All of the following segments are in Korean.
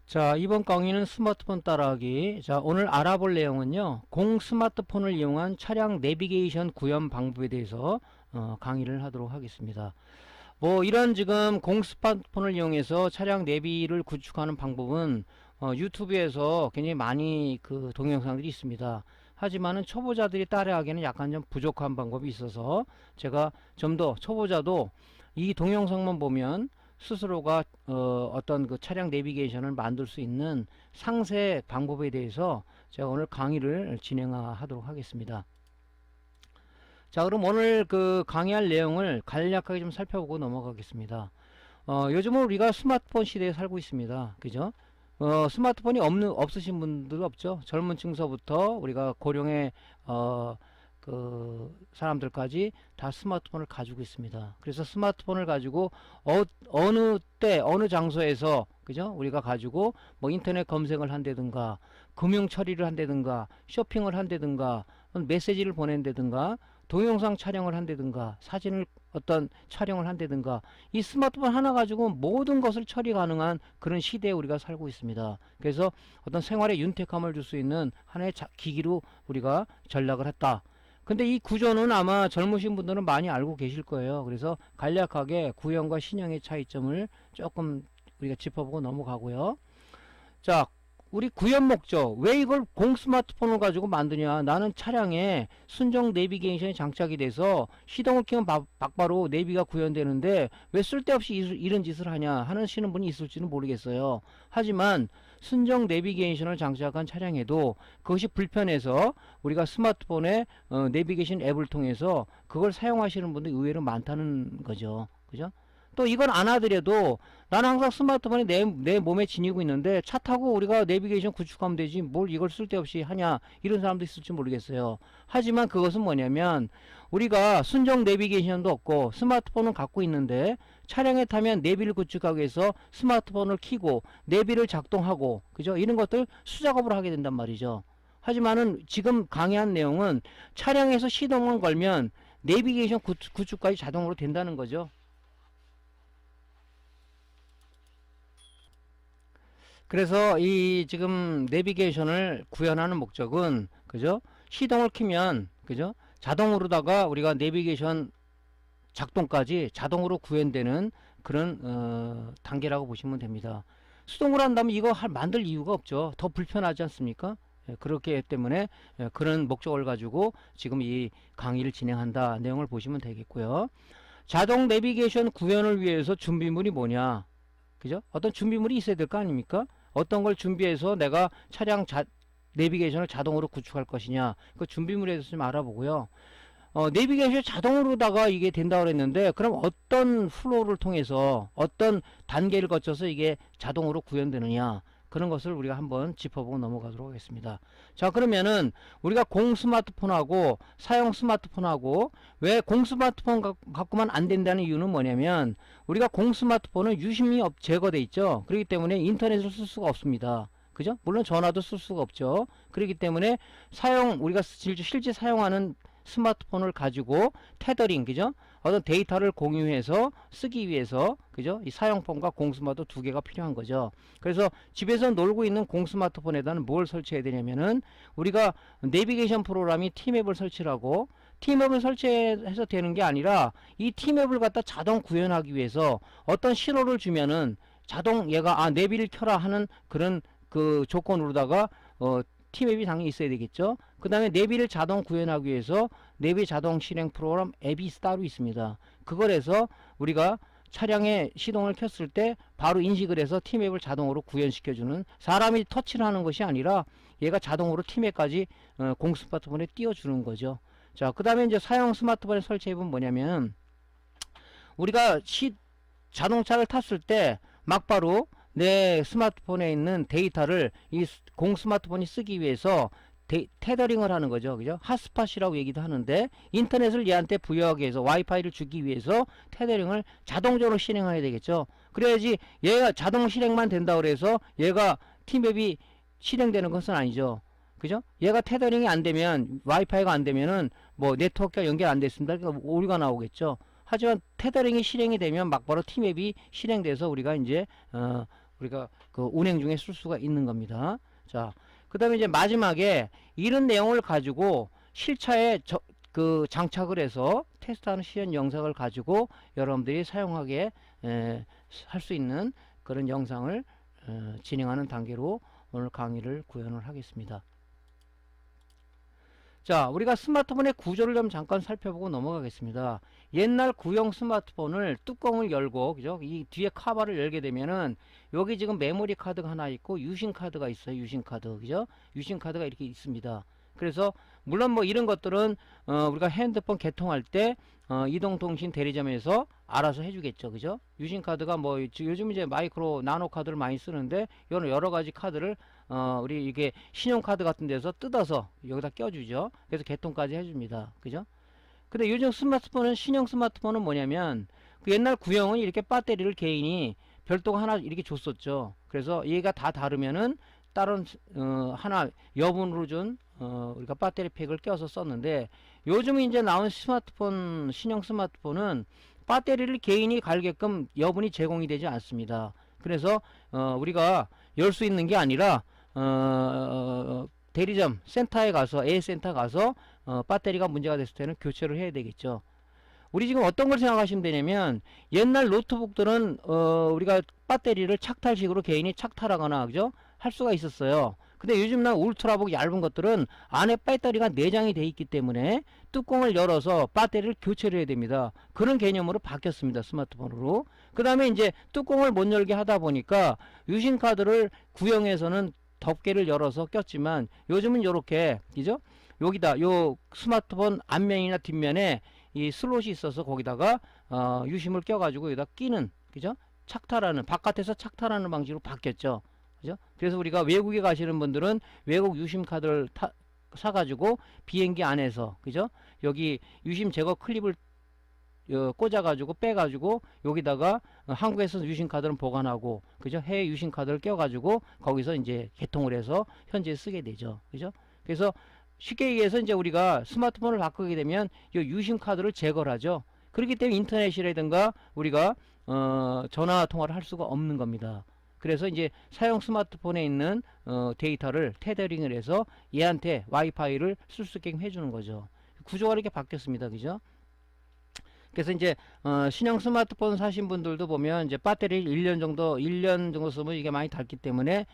자, 이번 강의는 스마트폰 따라하기. 자, 오늘 알아볼 내용은요, 공 스마트폰을 이용한 차량 내비게이션 구현 방법에 대해서 강의를 하도록 하겠습니다. 뭐 이런 지금 공 스마트폰을 이용해서 차량 내비를 구축하는 방법은 유튜브에서 굉장히 많이 그 동영상들이 있습니다. 하지만은 초보자들이 따라하기에는 약간 좀 부족한 방법이 있어서 제가 좀 더 초보자도 이 동영상만 보면 스스로가 어떤 그 차량 내비게이션을 만들 수 있는 상세 방법에 대해서 제가 오늘 강의를 진행하도록 하겠습니다. 자, 그럼 오늘 그 강의할 내용을 간략하게 좀 살펴보고 넘어가겠습니다. 요즘은 우리가 스마트폰 시대에 살고 있습니다. 그죠? 스마트폰이 없으신 분들 없죠? 젊은 층서부터 우리가 고령의 그 사람들까지 다 스마트폰을 가지고 있습니다. 그래서 스마트폰을 가지고 어느 때 어느 장소에서 그죠? 우리가 가지고 뭐 인터넷 검색을 한다든가 금융 처리를 한다든가 쇼핑을 한다든가 메시지를 보낸다든가 동영상 촬영을 한다든가 사진을 어떤 촬영을 한다든가 이 스마트폰 하나 가지고 모든 것을 처리 가능한 그런 시대에 우리가 살고 있습니다. 그래서 어떤 생활에 윤택함을 줄 수 있는 하나의 기기로 우리가 전락을 했다. 근데 이 구조는 아마 젊으신 분들은 많이 알고 계실 거예요. 그래서 간략하게 구형과 신형의 차이점을 조금 우리가 짚어보고 넘어가고요. 자, 우리 구현 목적. 왜 이걸 공 스마트폰을 가지고 만드냐. 나는 차량에 순정 내비게이션이 장착이 돼서 시동을 켜면 바로 내비가 구현되는데 왜 쓸데없이 이런 짓을 하냐 하시는 분이 있을지는 모르겠어요. 하지만 순정 내비게이션을 장착한 차량에도 그것이 불편해서 우리가 스마트폰에 내비게이션 앱을 통해서 그걸 사용하시는 분들이 의외로 많다는 거죠. 그죠? 또 이건 안 하더라도 나는 항상 스마트폰이 내 몸에 지니고 있는데 차 타고 우리가 내비게이션 구축하면 되지 뭘 이걸 쓸데없이 하냐 이런 사람도 있을지 모르겠어요. 하지만 그것은 뭐냐면 우리가 순정 내비게이션도 없고 스마트폰은 갖고 있는데 차량에 타면 내비를 구축하기 위해서 스마트폰을 켜고 내비를 작동하고 그죠? 이런 것들 수작업을 하게 된단 말이죠. 하지만은 지금 강의한 내용은 차량에서 시동을 걸면 내비게이션 구축까지 자동으로 된다는 거죠. 그래서 이 지금 내비게이션을 구현하는 목적은 그죠? 시동을 키면 그죠? 자동으로다가 우리가 내비게이션 작동까지 자동으로 구현되는 그런 단계라고 보시면 됩니다. 수동으로 한다면 이거 만들 이유가 없죠. 더 불편하지 않습니까? 그렇기 때문에 그런 목적을 가지고 지금 이 강의를 진행한다 내용을 보시면 되겠고요. 자동 내비게이션 구현을 위해서 준비물이 뭐냐? 그죠? 어떤 준비물이 있어야 될 거 아닙니까? 어떤 걸 준비해서 내가 차량 내비게이션을 자동으로 구축할 것이냐 그 준비물에 대해서 좀 알아보고요. 내비게이션 자동으로다가 이게 된다고 그랬는데 그럼 어떤 플로우를 통해서 어떤 단계를 거쳐서 이게 자동으로 구현되느냐 그런 것을 우리가 한번 짚어보고 넘어가도록 하겠습니다. 자, 그러면은 우리가 공 스마트폰하고 사용 스마트폰하고 왜 공 스마트폰 갖고만 안 된다는 이유는 뭐냐면 우리가 공 스마트폰은 유심히 제거돼 있죠. 그렇기 때문에 인터넷을 쓸 수가 없습니다. 그죠? 물론 전화도 쓸 수가 없죠. 그렇기 때문에 우리가 실제 사용하는 스마트폰을 가지고 테더링, 그죠? 어떤 데이터를 공유해서 쓰기 위해서, 그죠? 이 사용폰과 공스마트 두 개가 필요한 거죠. 그래서 집에서 놀고 있는 공스마트폰에다는 뭘 설치해야 되냐면은 우리가 내비게이션 프로그램이 T맵을 설치를 하고 T맵을 설치해서 되는 게 아니라 이 T맵을 갖다 자동 구현하기 위해서 어떤 신호를 주면은 자동 얘가 내비를 켜라 하는 그런 그 조건으로다가 T맵이 당연히 있어야 되겠죠. 그 다음에 내비를 자동 구현하기 위해서 내비 자동 실행 프로그램 앱이 따로 있습니다. 그걸 해서 우리가 차량에 시동을 켰을 때 바로 인식을 해서 T맵을 자동으로 구현시켜주는 사람이 터치를 하는 것이 아니라 얘가 자동으로 T맵까지 공 스마트폰에 띄워주는 거죠. 자, 그 다음에 이제 사용 스마트폰에 설치해보면 뭐냐면 우리가 자동차를 탔을 때 막바로 내 스마트폰에 있는 데이터를 이 공 스마트폰이 쓰기 위해서 테더링을 하는 거죠. 그죠? 핫스팟이라고 얘기도 하는데 인터넷을 얘한테 부여하기 위해서 와이파이를 주기 위해서 테더링을 자동적으로 실행해야 되겠죠. 그래야지 얘가 자동 실행만 된다고 그래서 얘가 T맵이 실행되는 것은 아니죠. 그죠? 얘가 테더링이 안 되면 와이파이가 안 되면은 뭐 네트워크가 연결 안 됐습니다. 그러니까 오류가 나오겠죠. 하지만 테더링이 실행이 되면 막바로 T맵이 실행돼서 우리가 이제 우리가 그 운행 중에 쓸 수가 있는 겁니다. 자, 그 다음에 이제 마지막에 이런 내용을 가지고 실차에 그 장착을 해서 테스트하는 시연 영상을 가지고 여러분들이 사용하게 할 수 있는 그런 영상을 진행하는 단계로 오늘 강의를 구현을 하겠습니다. 자, 우리가 스마트폰의 구조를 좀 잠깐 살펴보고 넘어가겠습니다. 옛날 구형 스마트폰을 뚜껑을 열고, 그죠? 이 뒤에 카바를 열게 되면은 여기 지금 메모리 카드가 하나 있고 유심 카드가 있어요. 유심 카드, 그죠? 유심 카드가 이렇게 있습니다. 그래서 물론 뭐 이런 것들은 우리가 핸드폰 개통할 때 이동통신 대리점에서 알아서 해주겠죠, 그죠? 유심 카드가 뭐 요즘 이제 마이크로 나노 카드를 많이 쓰는데 여러 가지 카드를 우리 이게 신용카드 같은 데서 뜯어서 여기다 껴주죠. 그래서 개통까지 해줍니다, 그죠? 근데 요즘 스마트폰은 신형 스마트폰은 뭐냐면 그 옛날 구형은 이렇게 배터리를 개인이 별도가 하나 이렇게 줬었죠. 그래서 얘가 다 다르면은 다른 하나 여분으로 준 우리가 배터리 팩을 껴서 썼는데 요즘 이제 나온 스마트폰 신형 스마트폰은 배터리를 개인이 갈게끔 여분이 제공이 되지 않습니다. 그래서 우리가 열 수 있는 게 아니라 대리점 센터에 가서 A센터 가서 배터리가 문제가 됐을 때는 교체를 해야 되겠죠. 우리 지금 어떤 걸 생각하시면 되냐면 옛날 노트북들은 우리가 배터리를 착탈식으로 개인이 착탈하거나 그죠? 할 수가 있었어요. 근데 요즘 난 울트라북 얇은 것들은 안에 배터리가 내장이 돼 있기 때문에 뚜껑을 열어서 배터리를 교체를 해야 됩니다. 그런 개념으로 바뀌었습니다. 스마트폰으로. 그 다음에 이제 뚜껑을 못 열게 하다 보니까 유심 카드를 구형해서는 덮개를 열어서 꼈지만 요즘은 요렇게 그죠? 여기다 요 스마트폰 앞면이나 뒷면에 이 슬롯이 있어서 거기다가 유심을 껴가지고 여기다 끼는 그죠? 착탈하는 바깥에서 착탈하는 방식으로 바뀌었죠. 그죠? 그래서 우리가 외국에 가시는 분들은 외국 유심 카드를 사가지고 비행기 안에서 그죠? 여기 유심 제거 클립을 꽂아가지고 빼가지고 여기다가 한국에서 유심 카드는 보관하고 그죠? 해외 유심 카드를 껴가지고 거기서 이제 개통을 해서 현재 쓰게 되죠. 그죠? 그래서 쉽게 얘기해서 이제 우리가 스마트폰을 바꾸게 되면 이 유심 카드를 제거를 하죠. 그렇기 때문에 인터넷이라든가 우리가 전화 통화를 할 수가 없는 겁니다. 그래서 이제 사용 스마트폰에 있는 데이터를 테더링을 해서 얘한테 와이파이를 쓸 수 있게 해주는 거죠. 구조가 이렇게 바뀌었습니다. 그죠? 그래서 이제 신형 스마트폰 사신 분들도 보면 이제 배터리를 1년 정도 쓰면 이게 많이 닳기 때문에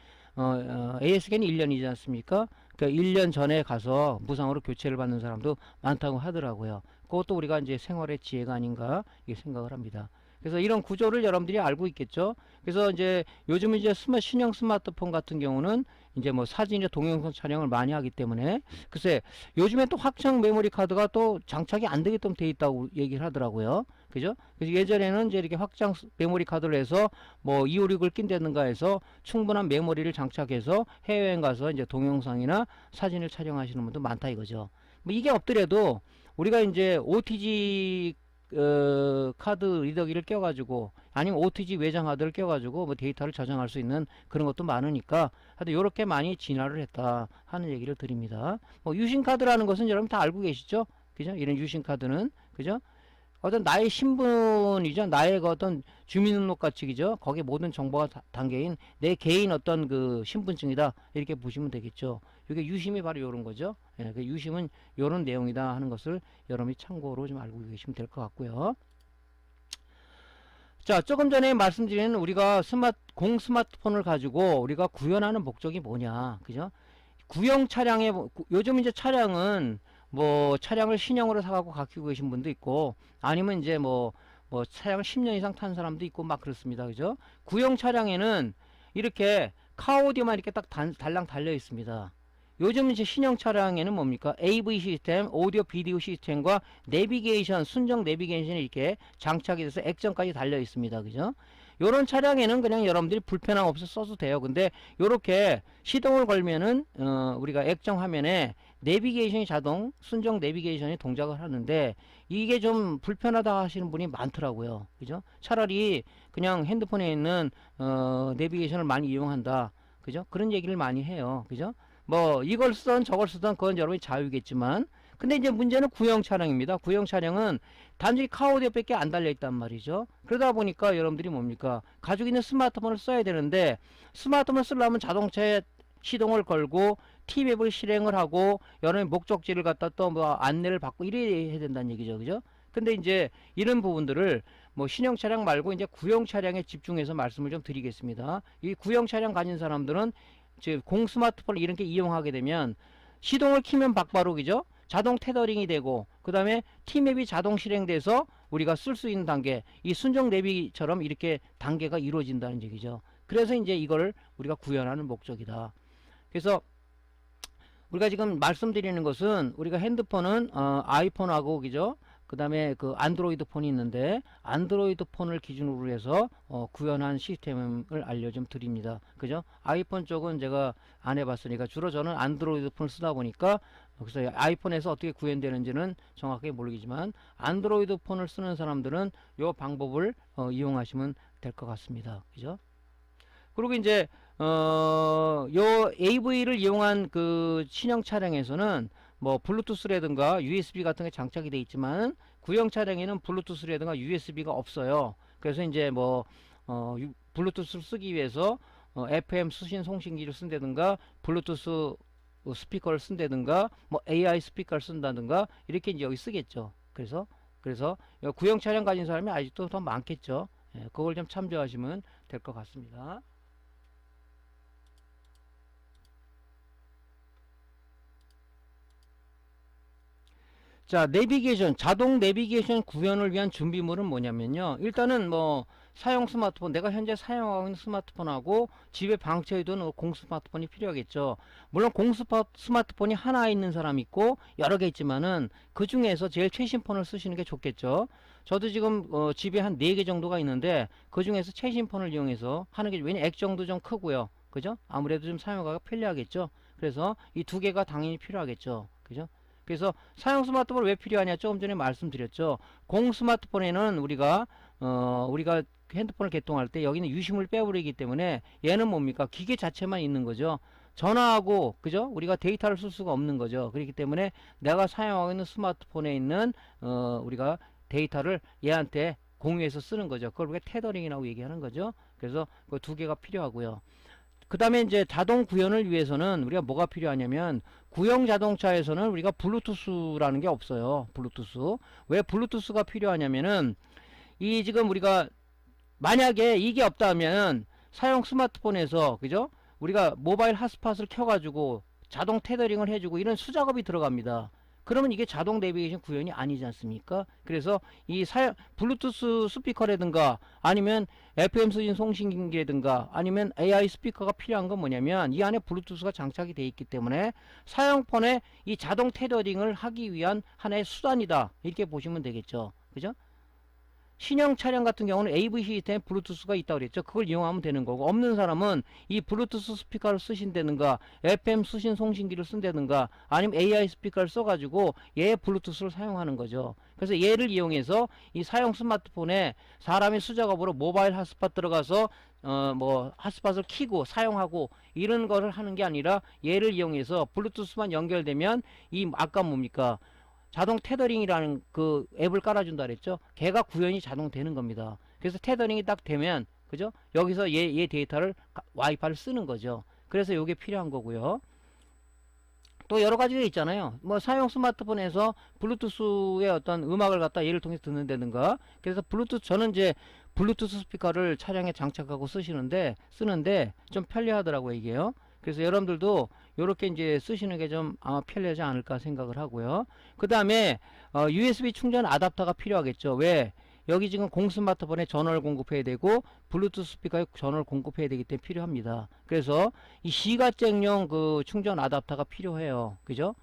ASK는 1년이지 않습니까? 그러니까 1년 전에 가서 무상으로 교체를 받는 사람도 많다고 하더라고요. 그것도 우리가 이제 생활의 지혜가 아닌가 이렇게 생각을 합니다. 그래서 이런 구조를 여러분들이 알고 있겠죠. 그래서 이제 요즘 이제 신형 스마트폰 같은 경우는 이제 뭐 사진이나 동영상 촬영을 많이 하기 때문에 글쎄 요즘에 또 확장 메모리 카드가 또 장착이 안 되게끔 돼 있다고 얘기를 하더라고요. 그죠? 그래서 예전에는 이제 이렇게 확장 메모리 카드를 해서 뭐 256을 낀다든가 해서 충분한 메모리를 장착해서 해외여행 가서 이제 동영상이나 사진을 촬영하시는 분도 많다 이거죠. 뭐 이게 없더라도 우리가 이제 OTG 카드 리더기를 껴가지고 아니면 OTG 외장 하드를 껴가지고 뭐 데이터를 저장할 수 있는 그런 것도 많으니까 하여튼 요렇게 많이 진화를 했다 하는 얘기를 드립니다. 뭐 유심 카드라는 것은 여러분 다 알고 계시죠? 그죠? 이런 유심 카드는 그죠? 어떤 나의 신분이죠. 나의 그 어떤 주민등록가치기죠. 거기에 모든 정보가 담겨인 내 개인 어떤 그 신분증이다. 이렇게 보시면 되겠죠. 이게 유심이 바로 요런 거죠. 예, 그 유심은 요런 내용이다 하는 것을 여러분이 참고로 좀 알고 계시면 될 것 같고요. 자, 조금 전에 말씀드린 우리가 공 스마트폰을 가지고 우리가 구현하는 목적이 뭐냐. 그죠? 구형 차량에, 요즘 이제 차량은 뭐 차량을 신형으로 사갖고 가지고 계신 분도 있고 아니면 이제 뭐 차량을 10년 이상 탄 사람도 있고 막 그렇습니다. 그죠? 구형 차량에는 이렇게 카오디오만 이렇게 딱 달랑 달려 있습니다. 요즘 이제 신형 차량에는 뭡니까? AV 시스템, 오디오 비디오 시스템과 내비게이션, 순정 내비게이션이 이렇게 장착이 돼서 액정까지 달려 있습니다. 그죠? 요런 차량에는 그냥 여러분들이 불편함 없어 써도 돼요. 근데 요렇게 시동을 걸면은 우리가 액정 화면에 내비게이션이 순정 내비게이션이 동작을 하는데 이게 좀 불편하다 하시는 분이 많더라고요. 그죠? 차라리 그냥 핸드폰에 있는 내비게이션을 많이 이용한다. 그죠? 그런 얘기를 많이 해요. 그죠? 뭐 이걸 쓰던 저걸 쓰던 그건 여러분이 자유겠지만 근데 이제 문제는 구형 차량입니다. 구형 차량은 단지 카오디오밖에 안 달려 있단 말이죠. 그러다 보니까 여러분들이 뭡니까? 가지고 있는 스마트폰을 써야 되는데 스마트폰을 쓰려면 자동차에 시동을 걸고 T맵을 실행을 하고 여러 목적지를 갖다 또 뭐 안내를 받고 이래야 된다는 얘기죠. 그죠? 근데 이제 이런 부분들을 뭐 신형 차량 말고 이제 구형 차량에 집중해서 말씀을 좀 드리겠습니다. 이 구형 차량 가진 사람들은 즉 공 스마트폰을 이렇게 이용하게 되면 시동을 키면 박바로기죠. 자동 테더링이 되고 그 다음에 T맵이 자동 실행돼서 우리가 쓸 수 있는 단계, 이 순정 내비처럼 이렇게 단계가 이루어진다는 얘기죠. 그래서 이제 이걸 우리가 구현하는 목적이다. 그래서 우리가 지금 말씀드리는 것은 우리가 핸드폰은 아이폰하고 그죠? 그 다음에 그 안드로이드 폰이 있는데 안드로이드 폰을 기준으로 해서 구현한 시스템을 알려 좀 드립니다. 그죠? 아이폰 쪽은 제가 안 해봤으니까 주로 저는 안드로이드 폰을 쓰다 보니까 그래서 아이폰에서 어떻게 구현되는지는 정확하게 모르겠지만 안드로이드 폰을 쓰는 사람들은 이 방법을 이용하시면 될 것 같습니다. 그죠? 그리고 이제 요 AV를 이용한 그 신형 차량에서는 뭐 블루투스라든가 USB 같은 게 장착이 되어 있지만 구형 차량에는 블루투스라든가 USB가 없어요. 그래서 이제 뭐 블루투스를 쓰기 위해서 FM 수신 송신기를 쓴다든가 블루투스 스피커를 쓴다든가 뭐 AI 스피커를 쓴다든가 이렇게 이제 여기 쓰겠죠. 그래서 구형 차량 가진 사람이 아직도 더 많겠죠. 예, 그걸 좀 참조하시면 될 것 같습니다. 자, 내비게이션, 자동 내비게이션 구현을 위한 준비물은 뭐냐면요. 일단은 뭐 사용 스마트폰, 내가 현재 사용하고 있는 스마트폰하고 집에 방치해 둔 공 스마트폰이 필요하겠죠. 물론 공 스마트폰이 하나 있는 사람 있고 여러 개 있지만은 그 중에서 제일 최신 폰을 쓰시는 게 좋겠죠. 저도 지금 집에 한 4개 정도가 있는데 그 중에서 최신 폰을 이용해서 하는 게, 왜냐 액정도 좀 크고요. 그죠? 아무래도 좀 사용하기가 편리하겠죠. 그래서 이 2개가 당연히 필요하겠죠. 그죠? 그래서 사용 스마트폰 왜 필요하냐, 조금 전에 말씀드렸죠. 공 스마트폰에는 우리가 핸드폰을 개통할 때 여기는 유심을 빼버리기 때문에 얘는 뭡니까, 기계 자체만 있는 거죠. 전화하고 그죠, 우리가 데이터를 쓸 수가 없는 거죠. 그렇기 때문에 내가 사용하고 있는 스마트폰에 있는 우리가 데이터를 얘한테 공유해서 쓰는 거죠. 그걸 우리가 테더링이라고 얘기하는 거죠. 그래서 그 2개가 필요하고요. 그 다음에 이제 자동 구현을 위해서는 우리가 뭐가 필요하냐면, 구형 자동차에서는 우리가 블루투스라는 게 없어요. 블루투스. 왜 블루투스가 필요하냐면은, 이 지금 우리가 만약에 이게 없다면 사용 스마트폰에서 그죠, 우리가 모바일 핫스팟을 켜가지고 자동 테더링을 해주고 이런 수작업이 들어갑니다. 그러면 이게 자동 내비게이션 구현이 아니지 않습니까? 그래서 이 블루투스 스피커라든가 아니면 FM 수신 송신기라든가 아니면 AI 스피커가 필요한 건 뭐냐면, 이 안에 블루투스가 장착이 되어 있기 때문에 사용폰에 이 자동 테더링을 하기 위한 하나의 수단이다, 이렇게 보시면 되겠죠. 그죠? 신형 차량 같은 경우는 AV 시스템에 블루투스가 있다고 그랬죠. 그걸 이용하면 되는 거고, 없는 사람은 이 블루투스 스피커를 쓰신다든가 FM 수신 송신기를 쓴다든가 아니면 AI 스피커를 써가지고 얘의 블루투스를 사용하는 거죠. 그래서 얘를 이용해서 이 사용 스마트폰에 사람이 수작업으로 모바일 핫스팟 들어가서 뭐 핫스팟을 키고 사용하고 이런 거를 하는 게 아니라, 얘를 이용해서 블루투스만 연결되면 이 아까 뭡니까, 자동 테더링이라는 그 앱을 깔아준다 그랬죠. 걔가 구현이 자동 되는 겁니다. 그래서 테더링이 딱 되면 그죠, 여기서 얘 데이터를 와이파이를 쓰는 거죠. 그래서 이게 필요한 거고요. 또 여러 가지가 있잖아요. 뭐 사용 스마트폰에서 블루투스의 어떤 음악을 갖다 얘를 통해서 듣는다든가. 그래서 저는 이제 블루투스 스피커를 차량에 장착하고 쓰는데 좀 편리하더라고요, 이게요. 그래서 여러분들도 요렇게 이제 쓰시는 게 좀 아마 편리하지 않을까 생각을 하고요. 그 다음에 USB 충전 아답터가 필요하겠죠. 왜? 여기 지금 공 스마트폰에 전원을 공급해야 되고 블루투스 스피커에 전원을 공급해야 되기 때문에 필요합니다. 그래서 이 시가잭용 그 충전 아답터가 필요해요. 그죠?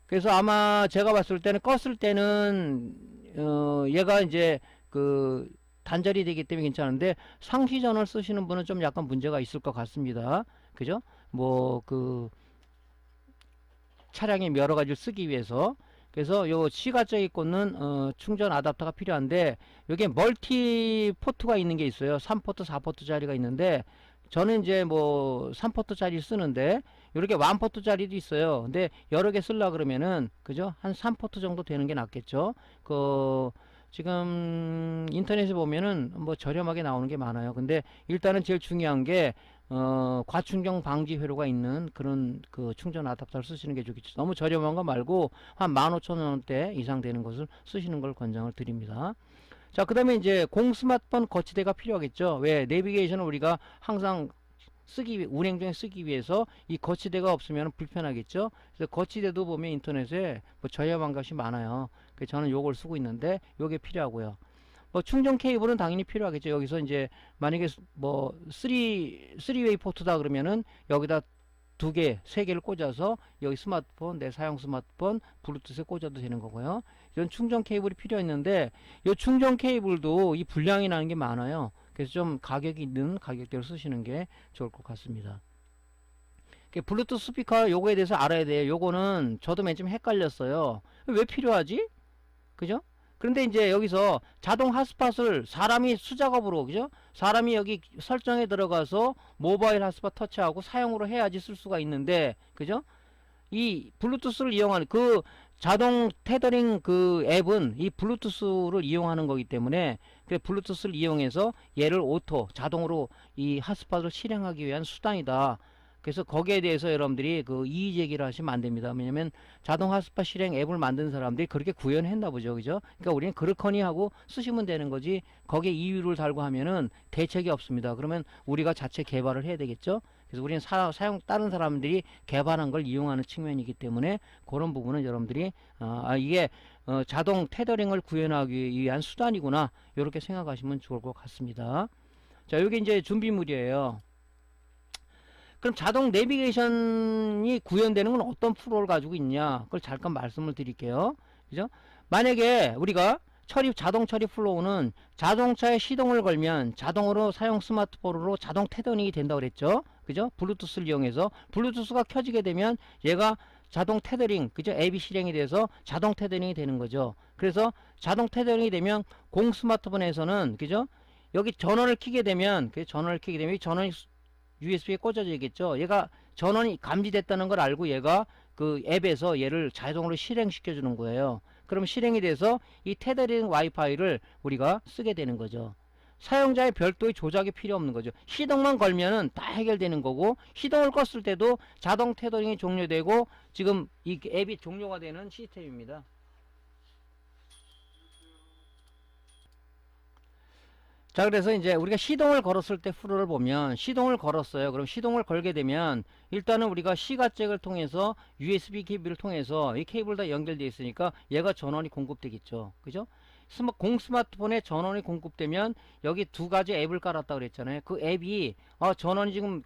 그래서 아마 제가 봤을 때는 껐을 때는 얘가 이제 그 단절이 되기 때문에 괜찮은데, 상시 전원을 쓰시는 분은 좀 약간 문제가 있을 것 같습니다. 그죠? 뭐 그 차량에 여러 가지를 쓰기 위해서. 그래서 요 시가적이 꽂는 충전 아답터가 필요한데, 여기에 멀티 포트가 있는 게 있어요. 3포트 4포트 짜리가 있는데 저는 이제 뭐 3포트짜리 쓰는데 이렇게 1포트짜리도 있어요. 근데 여러 개 쓰려 그러면은 그죠? 한 3포트 정도 되는 게 낫겠죠. 그 지금 인터넷에 보면은 뭐 저렴하게 나오는 게 많아요. 근데 일단은 제일 중요한 게 과충전 방지 회로가 있는 그런 그 충전 아답터를 쓰시는 게 좋겠죠. 너무 저렴한 거 말고 한 15,000원대 이상 되는 것을 쓰시는 걸 권장을 드립니다. 자, 그 다음에 이제 공스마트폰 거치대가 필요하겠죠. 왜? 내비게이션을 우리가 항상 운행 중에 쓰기 위해서 이 거치대가 없으면 불편하겠죠. 그래서 거치대도 보면 인터넷에 뭐 저렴한 것이 많아요. 그래서 저는 요걸 쓰고 있는데 요게 필요하고요. 뭐 충전 케이블은 당연히 필요하겠죠. 여기서 이제 만약에 뭐 3웨이 포트다 그러면은 여기다 2개, 3개를 꽂아서 여기 스마트폰, 내 사용 스마트폰 블루투스에 꽂아도 되는 거고요. 이런 충전 케이블이 필요했는데 이 충전 케이블도 이 분량이 나는 게 많아요. 그래서 좀 가격이 있는 가격대로 쓰시는 게 좋을 것 같습니다. 블루투스 스피커 요거에 대해서 알아야 돼요. 요거는 저도 맨 처음 헷갈렸어요. 왜 필요하지? 그죠? 그런데 이제 여기서 자동 핫스팟을 사람이 수작업으로, 그죠? 사람이 여기 설정에 들어가서 모바일 핫스팟 터치하고 사용으로 해야지 쓸 수가 있는데, 그죠? 이 블루투스를 이용하는 그 자동 테더링 그 앱은 이 블루투스를 이용하는 거기 때문에 그 블루투스를 이용해서 얘를 자동으로 이 핫스팟을 실행하기 위한 수단이다. 그래서 거기에 대해서 여러분들이 그 이의 제기를 하시면 안 됩니다. 왜냐면 자동 핫스팟 실행 앱을 만든 사람들이 그렇게 구현했나 보죠. 그죠? 그러니까 우리는 그렇거니 하고 쓰시면 되는 거지 거기에 이유를 달고 하면은 대책이 없습니다. 그러면 우리가 자체 개발을 해야 되겠죠? 그래서 우리는 다른 사람들이 개발한 걸 이용하는 측면이기 때문에 그런 부분은 여러분들이 이게 자동 테더링을 구현하기 위한 수단이구나 이렇게 생각하시면 좋을 것 같습니다. 자, 여기 이제 준비물이에요. 그럼 자동 내비게이션이 구현되는 건 어떤 프로를 가지고 있냐? 그걸 잠깐 말씀을 드릴게요. 그죠? 만약에 우리가 자동 처리 플로우는 자동차에 시동을 걸면 자동으로 사용 스마트폰으로 자동 테더링이 된다고 그랬죠? 그죠? 블루투스를 이용해서 블루투스가 켜지게 되면 얘가 자동 테더링, 그죠? 앱이 실행이 돼서 자동 테더링이 되는 거죠. 그래서 자동 테더링이 되면 공 스마트폰에서는, 그죠? 여기 전원을 켜게 되면, 이 전원이 USB에 꽂아져야겠죠. 얘가 전원이 감지됐다는 걸 알고 얘가 그 앱에서 얘를 자동으로 실행시켜 주는 거예요. 그럼 실행이 돼서 이 테더링 와이파이를 우리가 쓰게 되는 거죠. 사용자의 별도의 조작이 필요 없는 거죠. 시동만 걸면은 다 해결되는 거고, 시동을 껐을 때도 자동 테더링이 종료되고 지금 이 앱이 종료가 되는 시스템입니다. 자, 그래서 이제 우리가 시동을 걸었을 때 프로를 보면 시동을 걸었어요. 그럼 시동을 걸게 되면 일단은 우리가 시가잭을 통해서 USB 케이블을 통해서 이 케이블 다 연결되어 있으니까 얘가 전원이 공급되겠죠. 그죠? 스마트폰에 전원이 공급되면 여기 2가지 앱을 깔았다 그랬잖아요. 그 앱이 전원이 지금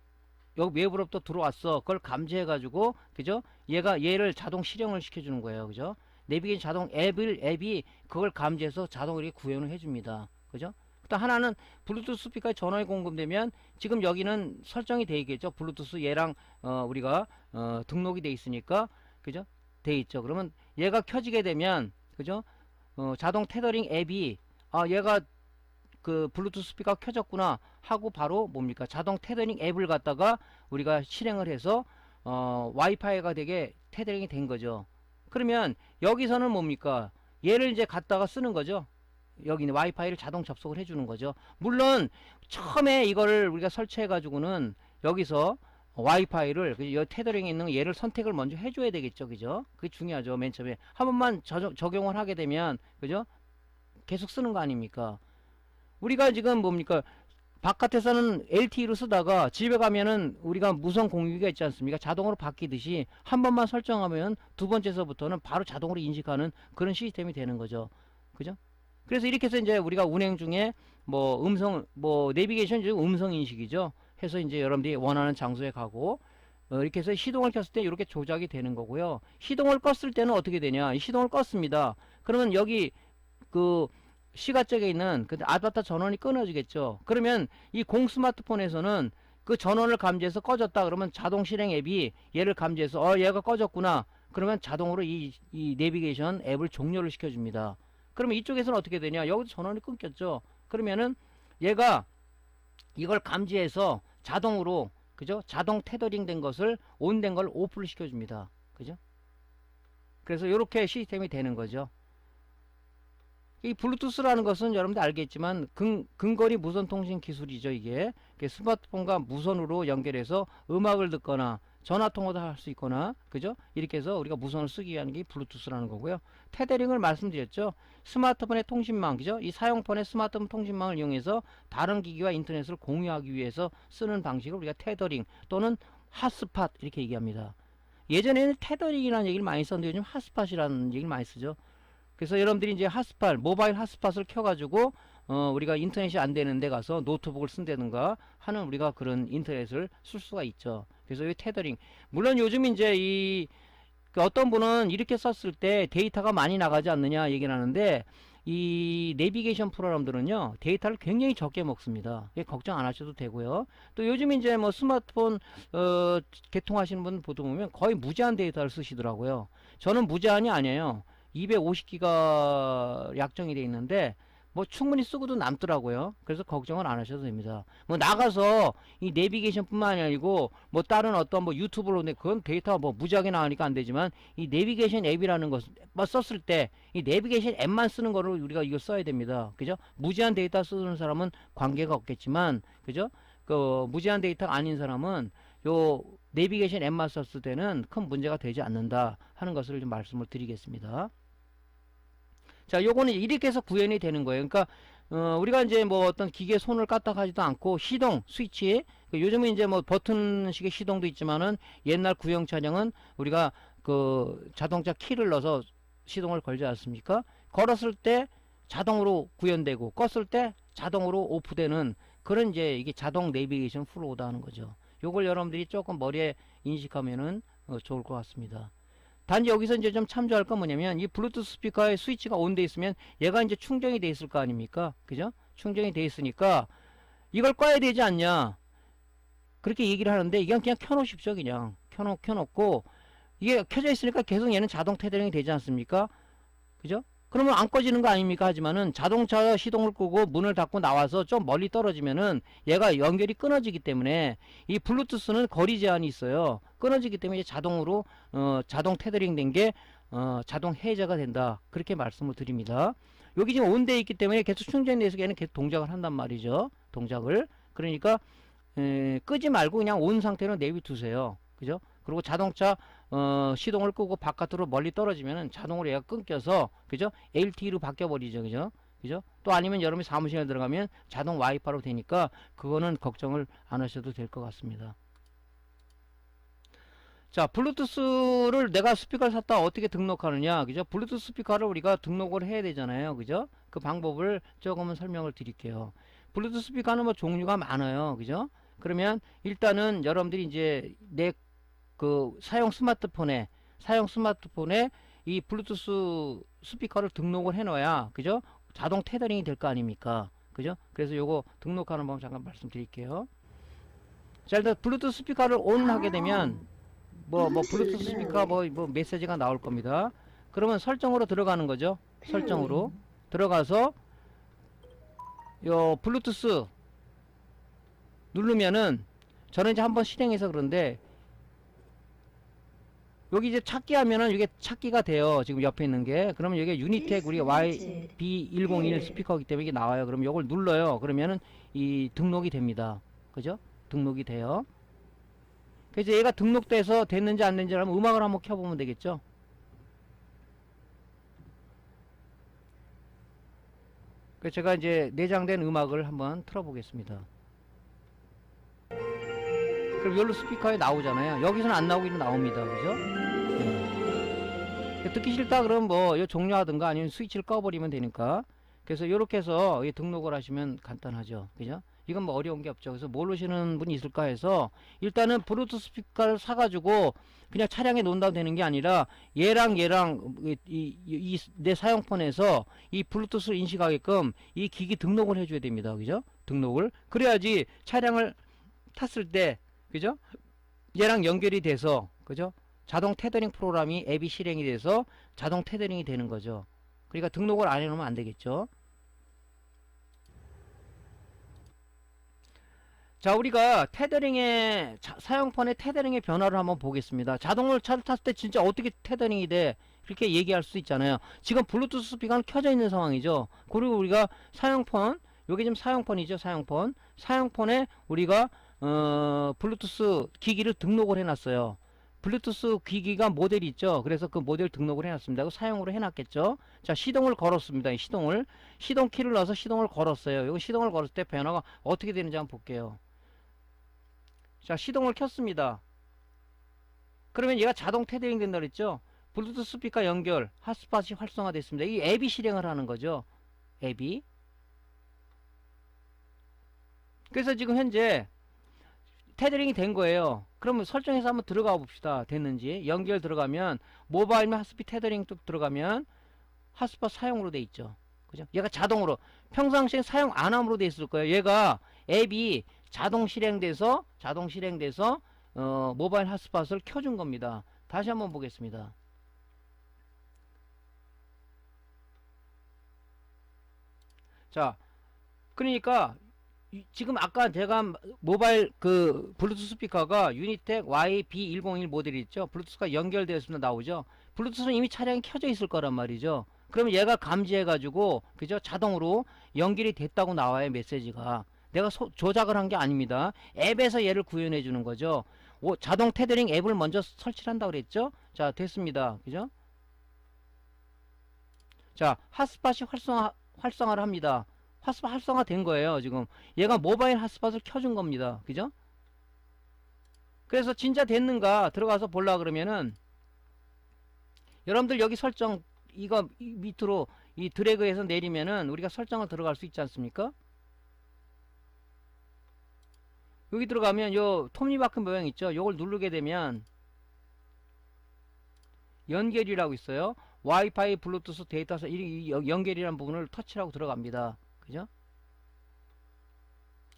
여기 외부로부터 들어왔어. 그걸 감지해 가지고, 그죠? 얘를 자동 실행을 시켜 주는 거예요. 그죠? 내비게이션 자동 앱이 그걸 감지해서 자동으로 이렇게 구현을 해 줍니다. 그죠? 또 하나는 블루투스 스피커에 전원이 공급되면 지금 여기는 설정이 되어 있겠죠. 블루투스 얘랑 우리가 등록이 돼 있으니까, 그죠? 돼 있죠. 그러면 얘가 켜지게 되면, 그죠? 자동 테더링 앱이 얘가 그 블루투스 스피커가 켜졌구나 하고 바로 뭡니까? 자동 테더링 앱을 갖다가 우리가 실행을 해서 와이파이가 되게 테더링이 된 거죠. 그러면 여기서는 뭡니까? 얘를 이제 갖다가 쓰는 거죠. 여기는 와이파이를 자동 접속을 해주는 거죠. 물론 처음에 이거를 우리가 설치해 가지고는 여기서 와이파이를 이 테더링에 있는 얘를 선택을 먼저 해줘야 되겠죠. 그죠? 그게 중요하죠. 맨 처음에 한 번만 적용을 하게 되면, 그죠? 계속 쓰는 거 아닙니까? 우리가 지금 뭡니까? 바깥에서는 LTE로 쓰다가 집에 가면은 우리가 무선 공유기가 있지 않습니까? 자동으로 바뀌듯이 한 번만 설정하면 두 번째서부터는 바로 자동으로 인식하는 그런 시스템이 되는 거죠. 그죠? 그래서 이렇게 해서 이제 우리가 운행 중에 내비게이션 음성 인식이죠. 해서 이제 여러분들이 원하는 장소에 가고, 이렇게 해서 시동을 켰을 때 이렇게 조작이 되는 거고요. 시동을 껐을 때는 어떻게 되냐? 시동을 껐습니다. 그러면 여기 그 시가쪽에 있는 그 아답터 전원이 끊어지겠죠. 그러면 이 공 스마트폰에서는 그 전원을 감지해서 꺼졌다 그러면 자동 실행 앱이 얘를 감지해서 얘가 꺼졌구나. 그러면 자동으로 이 내비게이션 앱을 종료를 시켜줍니다. 그러면 이쪽에서는 어떻게 되냐? 여기서 전원이 끊겼죠. 그러면은 얘가 이걸 감지해서 자동으로, 그죠? 자동 테더링 된 것을 온된 걸 오프를 시켜줍니다. 그죠? 그래서 이렇게 시스템이 되는 거죠. 이 블루투스라는 것은 여러분들 알겠지만 근거리 무선 통신 기술이죠. 이게 스마트폰과 무선으로 연결해서 음악을 듣거나 전화 통화도 할 수 있거나, 그죠? 이렇게 해서 우리가 무선을 쓰기 위한 게 블루투스라는 거고요. 테더링을 말씀드렸죠. 스마트폰의 통신망, 그죠? 이 사용폰의 스마트폰 통신망을 이용해서 다른 기기와 인터넷을 공유하기 위해서 쓰는 방식을 우리가 테더링 또는 핫스팟 이렇게 얘기합니다. 예전에는 테더링이라는 얘기를 많이 썼는데 요즘 핫스팟이라는 얘기를 많이 쓰죠. 그래서 여러분들이 이제 핫스팟, 모바일 핫스팟을 켜가지고 우리가 인터넷이 안 되는 데 가서 노트북을 쓴다든가 하는 우리가 그런 인터넷을 쓸 수가 있죠. 그래서 이 테더링, 물론 요즘 이제 그 어떤 분은 이렇게 썼을 때 데이터가 많이 나가지 않느냐 얘기를 하는데, 이 내비게이션 프로그램들은요 데이터를 굉장히 적게 먹습니다. 걱정 안 하셔도 되고요. 또 요즘 이제 뭐 스마트폰 개통하시는 분 보면 거의 무제한 데이터를 쓰시더라고요. 저는 무제한이 아니에요. 250기가 약정이 돼 있는데 뭐 충분히 쓰고도 남더라고요. 그래서 걱정을 안 하셔도 됩니다. 뭐 나가서 이 내비게이션 뿐만이 아니고 뭐 다른 어떤 뭐 유튜브로 그건 데이터가 뭐 무지하게 나가니까 안 되지만, 이 내비게이션 앱이라는 것을 썼을 때 이 내비게이션 앱만 쓰는 거를 우리가 이거 써야 됩니다. 그죠? 무제한 데이터 쓰는 사람은 관계가 없겠지만, 그죠? 그 무제한 데이터가 아닌 사람은 요 내비게이션 앱만 썼을 때는 큰 문제가 되지 않는다 하는 것을 좀 말씀을 드리겠습니다. 자, 요거는 이렇게 해서 구현이 되는 거예요. 그러니까 우리가 이제 뭐 어떤 기계에 손을 까딱하지도 않고 시동 스위치, 요즘은 이제 뭐 버튼식의 시동도 있지만은 옛날 구형 차량은 우리가 그 자동차 키를 넣어서 시동을 걸지 않습니까? 걸었을 때 자동으로 구현되고 껐을 때 자동으로 오프되는 그런 이제 이게 자동 내비게이션 플로우다 하는 거죠. 요걸 여러분들이 조금 머리에 인식하면은 좋을 것 같습니다. 단지 여기서 이제 좀 참조할 건 뭐냐면, 이 블루투스 스피커의 스위치가 온 돼 있으면 얘가 이제 충전이 돼 있을 거 아닙니까? 그죠? 충전이 돼 있으니까 이걸 꺼야 되지 않냐, 그렇게 얘기를 하는데, 이건 그냥 켜놓으십시오. 그냥 켜놓고 이게 켜져 있으니까 계속 얘는 자동 테더링이 되지 않습니까? 그죠? 그러면 안 꺼지는 거 아닙니까? 하지만은 자동차 시동을 끄고 문을 닫고 나와서 좀 멀리 떨어지면은 얘가 연결이 끊어지기 때문에, 이 블루투스는 거리 제한이 있어요. 끊어지기 때문에 자동으로 자동 테더링 된 게 자동 해제가 된다, 그렇게 말씀을 드립니다. 여기 지금 온돼 있기 때문에 계속 충전이 돼서 얘는 계속 동작을 한단 말이죠. 동작을. 그러니까 끄지 말고 그냥 온 상태로 내비두세요. 그죠? 그리고 자동차 시동을 끄고 바깥으로 멀리 떨어지면은 자동으로 얘가 끊겨서, 그죠? LTE로 바뀌어버리죠. 그죠? 그죠? 또 아니면 여러분이 사무실에 들어가면 자동 와이파이로 되니까 그거는 걱정을 안 하셔도 될 것 같습니다. 자, 블루투스를 내가 스피커를 샀다 어떻게 등록하느냐, 그죠? 블루투스 스피커를 우리가 등록을 해야 되잖아요. 그죠? 그 방법을 조금은 설명을 드릴게요. 블루투스 스피커는 뭐 종류가 많아요. 그죠? 그러면 일단은 여러분들이 이제 내 그 사용 스마트폰에 이 블루투스 스피커를 등록을 해 놓아야, 그죠? 자동 테더링이 될 거 아닙니까? 그죠? 그래서 요거 등록하는 방법 잠깐 말씀드릴게요. 자, 일단 블루투스 스피커를 온 하게 되면 뭐 블루투스 스피커 뭐 메시지가 나올 겁니다. 그러면 설정으로 들어가는 거죠. 설정으로 들어가서 요 블루투스 누르면은, 저는 이제 한번 실행해서 그런데 여기 이제 찾기 하면은 이게 찾기가 돼요. 지금 옆에 있는 게. 그러면 여기 유니텍 우리 YB101 스피커이기 때문에 이게 나와요. 그럼 이걸 눌러요. 그러면은 이 등록이 됩니다. 그죠? 등록이 돼요. 그래서 얘가 등록돼서 됐는지 안 됐는지 하면 음악을 한번 켜보면 되겠죠. 그래서 제가 이제 내장된 음악을 한번 틀어보겠습니다. 그럼 이걸로 스피커에 나오잖아요. 여기서는 안 나오기는 나옵니다. 그죠? 듣기 싫다 그러면 뭐 종료하든가 아니면 스위치를 꺼버리면 되니까. 그래서 이렇게 해서 등록을 하시면 간단하죠. 그죠? 이건 뭐 어려운 게 없죠. 그래서 모르시는 분이 있을까 해서, 일단은 블루투스 스피커를 사가지고 그냥 차량에 놓는다고 되는 게 아니라 얘랑 내 사용폰에서 이 블루투스를 인식하게끔 이 기기 등록을 해줘야 됩니다. 그죠? 등록을. 그래야지 차량을 탔을 때, 그죠? 얘랑 연결이 돼서, 그죠? 자동 테더링 프로그램이 앱이 실행이 돼서 자동 테더링이 되는 거죠. 그러니까 등록을 안 해놓으면 안 되겠죠. 자, 우리가 테더링의 사용판의 테더링의 변화를 한번 보겠습니다. 자동으로 차를 탔을 때 진짜 어떻게 테더링이 돼? 그렇게 얘기할 수 있잖아요. 지금 블루투스 스피커는 켜져 있는 상황이죠. 그리고 우리가 사용폰, 요게 지금 사용폰이죠. 사용폰에 우리가 블루투스 기기를 등록을 해놨어요. 블루투스 기기가 모델이 있죠. 그래서 그 모델 등록을 해놨습니다. 그 사용으로 해놨겠죠. 자, 시동을 걸었습니다. 이 시동 키를 넣어서 시동을 걸었어요. 이거 시동을 걸었을 때 변화가 어떻게 되는지 한번 볼게요. 자, 시동을 켰습니다. 그러면 얘가 자동 테더링 된다 그랬죠. 블루투스 스피커 연결, 핫스팟이 활성화됐습니다. 이 앱이 실행을 하는 거죠. 앱이. 그래서 지금 현재 테더링이 된 거예요. 그러면 설정해서 한번 들어가 봅시다. 됐는지. 연결 들어가면 모바일면 핫스팟 테더링 뚝 들어가면 핫스팟 사용으로 돼 있죠. 그죠? 얘가 자동으로 평상시에 사용 안 함으로 돼 있을 거예요. 얘가 앱이 자동 실행돼서 모바일 핫스팟을 켜준 겁니다. 다시 한번 보겠습니다. 자, 그러니까 지금 아까 제가 모바일 그 블루투스 스피커가 유니텍 YB101 모델이 있죠. 블루투스가 연결되었습니다. 나오죠. 블루투스는 이미 차량이 켜져 있을 거란 말이죠. 그러면 얘가 감지해 가지고 그죠? 자동으로 연결이 됐다고 나와요. 메시지가. 내가 조작을 한 게 아닙니다. 앱에서 얘를 구현해 주는 거죠. 자동 테더링 앱을 먼저 설치를 한다고 그랬죠. 자, 됐습니다. 그죠? 자, 핫스팟이 활성화를 합니다. 핫스팟 활성화 된 거예요. 지금 얘가 모바일 핫스팟을 켜준 겁니다. 그죠? 그래서 진짜 됐는가 들어가서 보려 그러면은 여러분들 여기 설정 이거 밑으로 이 드래그해서 내리면은 우리가 설정을 들어갈 수 있지 않습니까? 여기 들어가면 요 톱니바퀴 모양 있죠. 요걸 누르게 되면 연결이라고 있어요. 와이파이 블루투스 데이터 연결이라는 부분을 터치하고 들어갑니다. 그죠?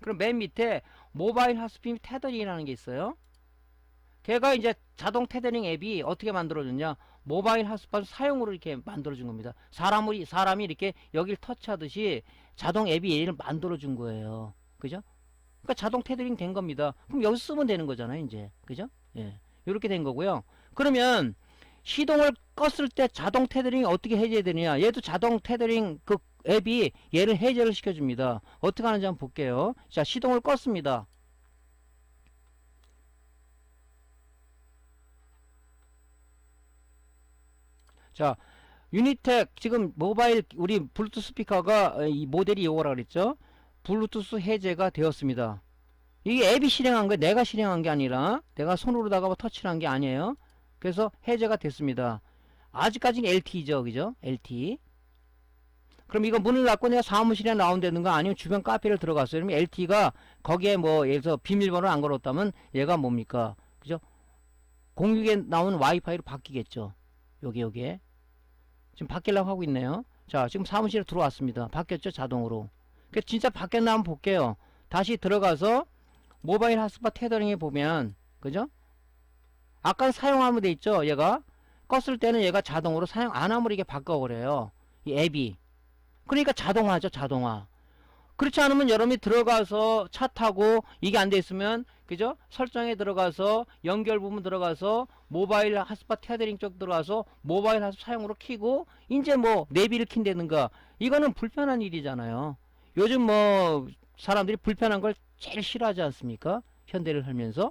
그럼 맨 밑에 모바일 핫스팟 테더링이라는 게 있어요. 걔가 이제 자동 테더링 앱이 어떻게 만들어졌냐? 모바일 핫스팟 사용으로 이렇게 만들어준 겁니다. 사람이 이렇게 여길 터치하듯이 자동 앱이 얘를 만들어준 거예요. 그죠? 그러니까 자동 테더링 된 겁니다. 그럼 여기서 쓰면 되는 거잖아요, 이제. 그죠? 예. 이렇게 된 거고요. 그러면 시동을 껐을 때 자동 테더링이 어떻게 해제되느냐? 얘도 자동 테더링 그 앱이 얘를 해제를 시켜줍니다. 어떻게 하는지 한번 볼게요. 자, 시동을 껐습니다. 자, 유니텍 지금 모바일 우리 블루투스 스피커가 이 모델이 이거라 그랬죠. 블루투스 해제가 되었습니다. 이게 앱이 실행한 거예요. 내가 실행한 게 아니라 내가 손으로다가 뭐 터치를 한 게 아니에요. 그래서 해제가 됐습니다. 아직까지는 LTE죠. 그죠? LTE. 그럼 이거 문을 닫고 내가 사무실에 나온다든가 아니면 주변 카페를 들어갔어요. 그러면 LTE가 거기에 뭐 예를 들어서 비밀번호를 안 걸었다면 얘가 뭡니까? 그죠? 공유에 나오는 와이파이로 바뀌겠죠. 여기에. 지금 바뀌려고 하고 있네요. 자, 지금 사무실에 들어왔습니다. 바뀌었죠? 자동으로. 그 진짜 바뀌었나 한번 볼게요. 다시 들어가서 모바일 핫스팟 테더링에 보면 그죠? 아까 사용하면 돼 있죠? 얘가 껐을 때는 얘가 자동으로 사용 안 하면 이게 바꿔버려요. 이 앱이. 그러니까 자동화죠, 자동화. 그렇지 않으면 여러분이 들어가서 차 타고 이게 안 돼 있으면 그죠? 설정에 들어가서 연결 부분 들어가서 모바일 핫스팟 테더링 쪽 들어가서 모바일 핫스팟 사용으로 키고 이제 뭐 내비를 킨다든가 이거는 불편한 일이잖아요. 요즘 뭐 사람들이 불편한 걸 제일 싫어하지 않습니까? 현대를 살면서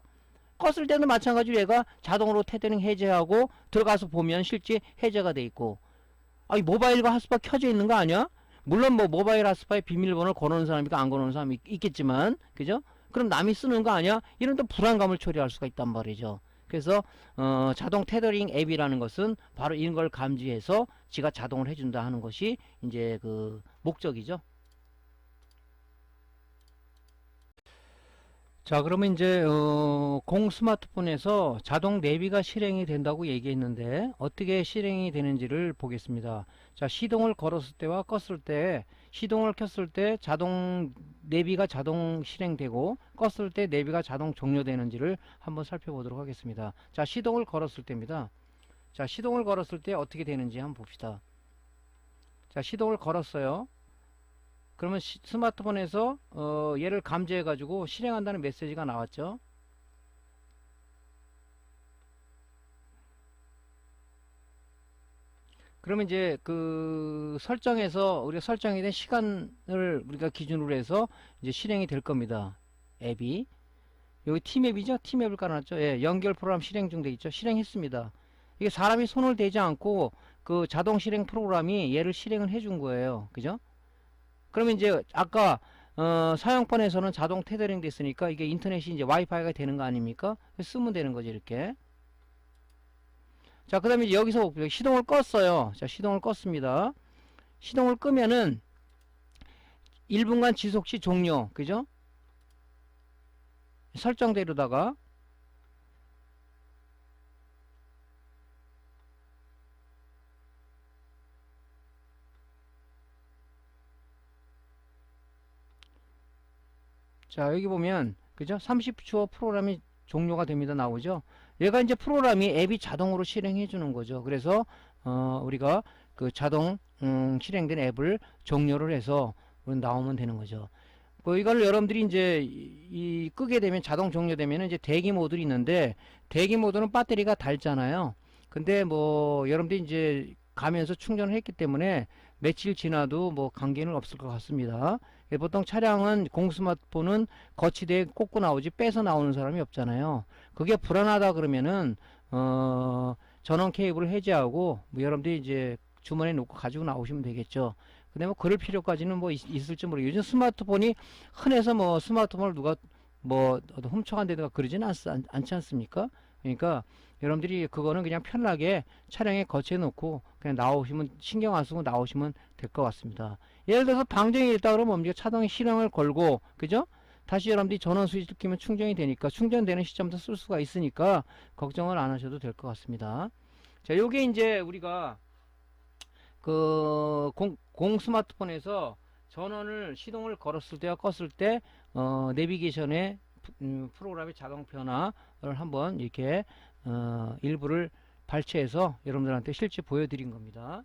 껐을 때는 마찬가지로 얘가 자동으로 테더링 해제하고 들어가서 보면 실제 해제가 돼 있고 이 모바일과 핫스팟 켜져 있는 거 아니야? 물론 뭐 모바일 핫스팟에 비밀번호를 걸어놓은 사람이니까 안 걸어놓은 사람이 있겠지만 그죠? 그럼 남이 쓰는 거 아니야? 이런 또 불안감을 초래할 수가 있단 말이죠. 그래서 자동 테더링 앱이라는 것은 바로 이런 걸 감지해서 지가 자동을 해준다 하는 것이 이제 그 목적이죠. 자, 그러면 이제 공 스마트폰에서 자동 내비가 실행이 된다고 얘기했는데 어떻게 실행이 되는지를 보겠습니다. 자, 시동을 걸었을 때와 껐을 때 시동을 켰을 때 자동 내비가 자동 실행되고 껐을 때 내비가 자동 종료되는지를 한번 살펴보도록 하겠습니다. 자, 시동을 걸었을 때입니다. 자, 시동을 걸었을 때 어떻게 되는지 한번 봅시다. 자, 시동을 걸었어요. 그러면 스마트폰에서 얘를 감지해 가지고 실행한다는 메시지가 나왔죠. 그러면 이제 그 설정에서 우리가 설정이 된 시간을 우리가 기준으로 해서 이제 실행이 될 겁니다. 앱이 여기 T맵이죠. T맵을 깔아놨죠. 예, 연결 프로그램 실행 중 돼 있죠. 실행했습니다. 이게 사람이 손을 대지 않고 그 자동 실행 프로그램이 얘를 실행을 해준 거예요. 그죠? 그러면 이제 아까 사용판에서는 자동 테더링 됐으니까 이게 인터넷이 이제 와이파이가 되는 거 아닙니까? 쓰면 되는 거지 이렇게. 자, 그 다음에 여기서 시동을 껐어요. 자, 시동을 껐습니다. 시동을 끄면은 1분간 지속시 종료. 그죠? 설정대로다가 자, 여기 보면 그죠? 30초 프로그램이 종료가 됩니다. 나오죠? 얘가 이제 프로그램이 앱이 자동으로 실행해 주는 거죠. 그래서 우리가 그 자동 실행된 앱을 종료를 해서 나오면 되는 거죠. 뭐 이거를 여러분들이 이제 끄게 되면 자동 종료되면 이제 대기 모드가 있는데 대기 모드는 배터리가 닳잖아요. 근데 뭐 여러분들이 이제 가면서 충전을 했기 때문에 며칠 지나도 뭐 관계는 없을 것 같습니다. 보통 차량은 공스마트폰은 거치대에 꽂고 나오지 빼서 나오는 사람이 없잖아요. 그게 불안하다 그러면은 전원 케이블을 해제하고 뭐 여러분들이 이제 주머니에 놓고 가지고 나오시면 되겠죠. 근데 뭐 그럴 필요까지는 뭐 있을지 모르겠어요. 요즘 스마트폰이 흔해서 뭐 스마트폰을 누가 뭐 훔쳐간다든가 그러지는 않지 않습니까? 그러니까 여러분들이 그거는 그냥 편하게 차량에 거치해 놓고 그냥 나오시면 신경 안 쓰고 나오시면 될 것 같습니다. 예를 들어서 방정이 있다 그러면 뭡니까? 차동에 실행을 걸고 그죠? 다시 여러분들이 전원 스위치를 켜면 충전이 되니까 충전되는 시점도 쓸 수가 있으니까 걱정을 안 하셔도 될 것 같습니다. 자, 요게 이제 우리가 그 공 스마트폰에서 전원을 시동을 걸었을 때와 껐을 때 내비게이션의 프로그램의 자동 변화를 한번 이렇게 일부를 발췌해서 여러분들한테 실제 보여드린 겁니다.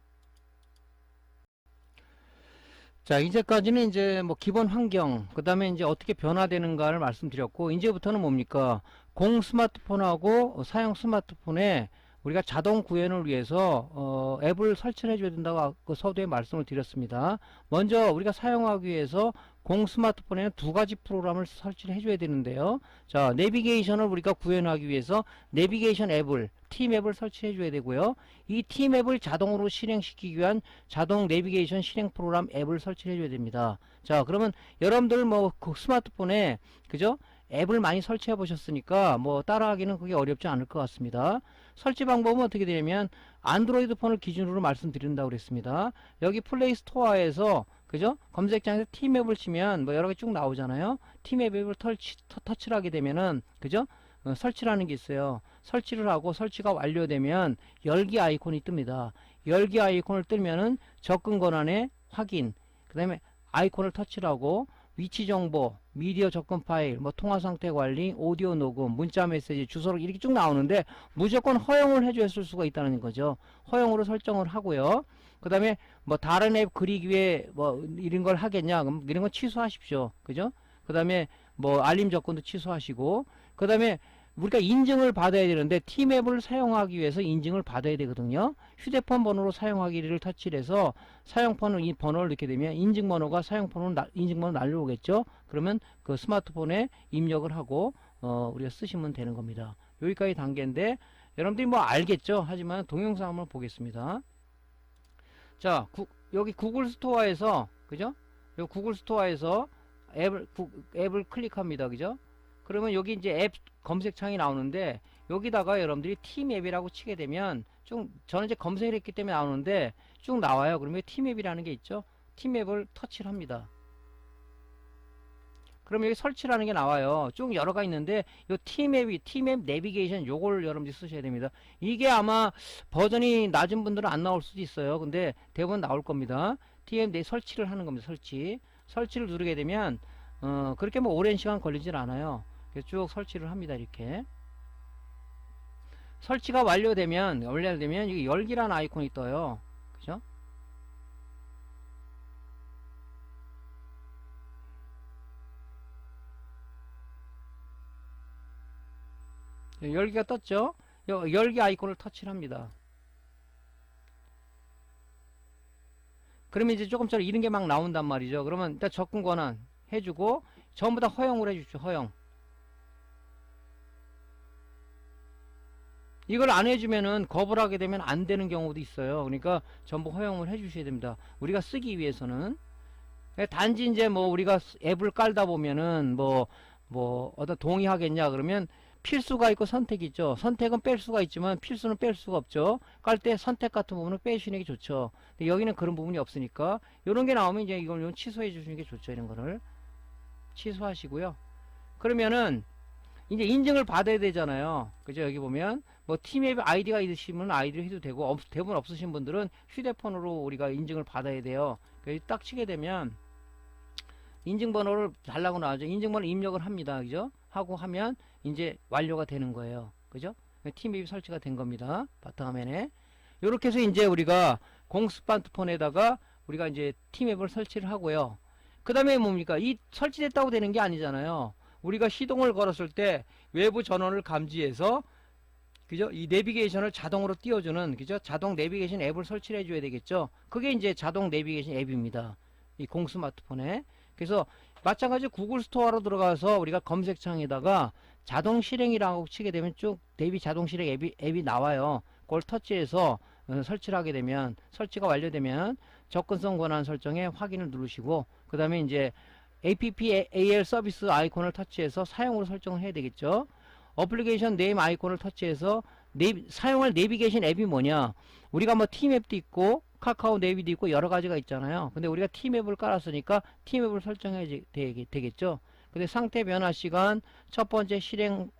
자, 이제까지는 이제 뭐 기본 환경, 그 다음에 이제 어떻게 변화되는가를 말씀드렸고, 이제부터는 뭡니까? 공 스마트폰하고 사용 스마트폰에 우리가 자동 구현을 위해서 앱을 설치를 해줘야 된다고 그 서두에 말씀을 드렸습니다. 먼저 우리가 사용하기 위해서 공 스마트폰에는 두 가지 프로그램을 설치를 해줘야 되는데요. 자, 내비게이션을 우리가 구현하기 위해서 내비게이션 앱을 T맵을 설치해 줘야 되고요. 이 T맵을 자동으로 실행시키기 위한 자동 내비게이션 실행 프로그램 앱을 설치해 줘야 됩니다. 자, 그러면 여러분들 뭐 그 스마트폰에 그죠? 앱을 많이 설치해 보셨으니까 뭐 따라하기는 그게 어렵지 않을 것 같습니다. 설치 방법은 어떻게 되냐면 안드로이드 폰을 기준으로 말씀드린다고 그랬습니다. 여기 플레이 스토어에서 그죠? 검색창에서 T맵을 치면 뭐 여러 개 쭉 나오잖아요. T맵 앱을 터치를 하게 되면은 그죠? 설치라는 게 있어요. 설치를 하고 설치가 완료되면 열기 아이콘이 뜹니다. 열기 아이콘을 뜨면은 접근 권한의 확인, 그 다음에 아이콘을 터치를 하고 위치 정보, 미디어 접근 파일, 뭐 통화 상태 관리, 오디오 녹음, 문자 메시지, 주소록 이렇게 쭉 나오는데 무조건 허용을 해줬을 수가 있다는 거죠. 허용으로 설정을 하고요. 그 다음에 뭐 다른 앱 그리기 위해 뭐 이런 걸 하겠냐? 그럼 이런 건 취소하십시오. 그죠? 그 다음에 뭐 알림 접근도 취소하시고, 그 다음에 우리가 인증을 받아야 되는데 T맵을 사용하기 위해서 인증을 받아야 되거든요. 휴대폰 번호로 사용하기를 터치를 해서 사용번호 이 번호를 넣게 되면 인증번호가 사용번호 인증번호 날려오겠죠. 그러면 그 스마트폰에 입력을 하고 우리가 쓰시면 되는 겁니다. 여기까지 단계인데 여러분들이 뭐 알겠죠. 하지만 동영상 한번 보겠습니다. 자, 여기 구글 스토어에서 그죠? 요 구글 스토어에서 앱을 클릭합니다. 그죠? 그러면 여기 이제 앱 검색창이 나오는데 여기다가 여러분들이 T맵이라고 치게 되면 쭉 저는 이제 검색을 했기 때문에 나오는데 쭉 나와요. 그러면 T맵이라는 게 있죠. T맵을 터치를 합니다. 그럼 여기 설치라는 게 나와요. 쭉 여러 가 있는데 요 T맵 내비게이션 요걸 여러분들이 쓰셔야 됩니다. 이게 아마 버전이 낮은 분들은 안 나올 수도 있어요. 근데 대부분 나올 겁니다. T맵 설치를 하는 겁니다. 설치를 누르게 되면 그렇게 뭐 오랜 시간 걸리진 않아요. 쭉 설치를 합니다. 이렇게 설치가 완료되면 여기 열기라는 아이콘이 떠요. 그죠? 열기가 떴죠. 열기 아이콘을 터치를 합니다. 그러면 이제 조금 전에 이런 게 막 나온단 말이죠. 그러면 일단 접근 권한 해주고 전부 다 허용을 해주죠. 허용. 이걸 안 해주면은 거부를 하게 되면 안 되는 경우도 있어요. 그러니까 전부 허용을 해주셔야 됩니다. 우리가 쓰기 위해서는. 단지 이제 뭐 우리가 앱을 깔다 보면은 어떤 동의하겠냐 그러면 필수가 있고 선택이 있죠. 선택은 뺄 수가 있지만 필수는 뺄 수가 없죠. 깔 때 선택 같은 부분은 빼주시는 게 좋죠. 근데 여기는 그런 부분이 없으니까 이런 게 나오면 이제 이걸 좀 취소해 주시는 게 좋죠. 이런 거를 취소하시고요. 그러면은 이제 인증을 받아야 되잖아요. 그죠? 여기 보면 뭐 팀앱 아이디가 있으시면 아이디를 해도 되고 대부분 없으신 분들은 휴대폰으로 우리가 인증을 받아야 돼요. 그래서 딱 치게 되면 인증번호를 달라고 나오죠. 인증번호 입력을 합니다. 그죠? 하고 하면 이제 완료가 되는 거예요. 그죠? 팀앱이 설치가 된 겁니다. 바탕화면에. 이렇게 해서 이제 우리가 공스마트폰에다가 우리가 이제 팀앱을 설치를 하고요. 그 다음에 뭡니까? 이 설치됐다고 되는 게 아니잖아요. 우리가 시동을 걸었을 때 외부 전원을 감지해서 그죠? 이 내비게이션을 자동으로 띄워주는 그죠? 자동 내비게이션 앱을 설치를 해줘야 되겠죠? 그게 이제 자동 내비게이션 앱입니다. 이 공스마트폰에. 그래서 마찬가지로 구글 스토어로 들어가서 우리가 검색창에다가 자동 실행이라고 치게 되면 쭉 내비 자동 실행 앱이 나와요. 그걸 터치해서 설치를 하게 되면 설치가 완료되면 접근성 권한 설정에 확인을 누르시고 그 다음에 이제 APPAL 서비스 아이콘을 터치해서 사용으로 설정을 해야 되겠죠. 어플리케이션 네임 아이콘을 터치해서 사용할 내비게이션 앱이 뭐냐. 우리가 뭐 팀앱도 있고 카카오 내비도 있고 여러 가지가 있잖아요. 근데 우리가 팀앱을 깔았으니까 팀앱을 설정해야 되겠죠. 근데 상태 변화 시간, 첫 번째 실행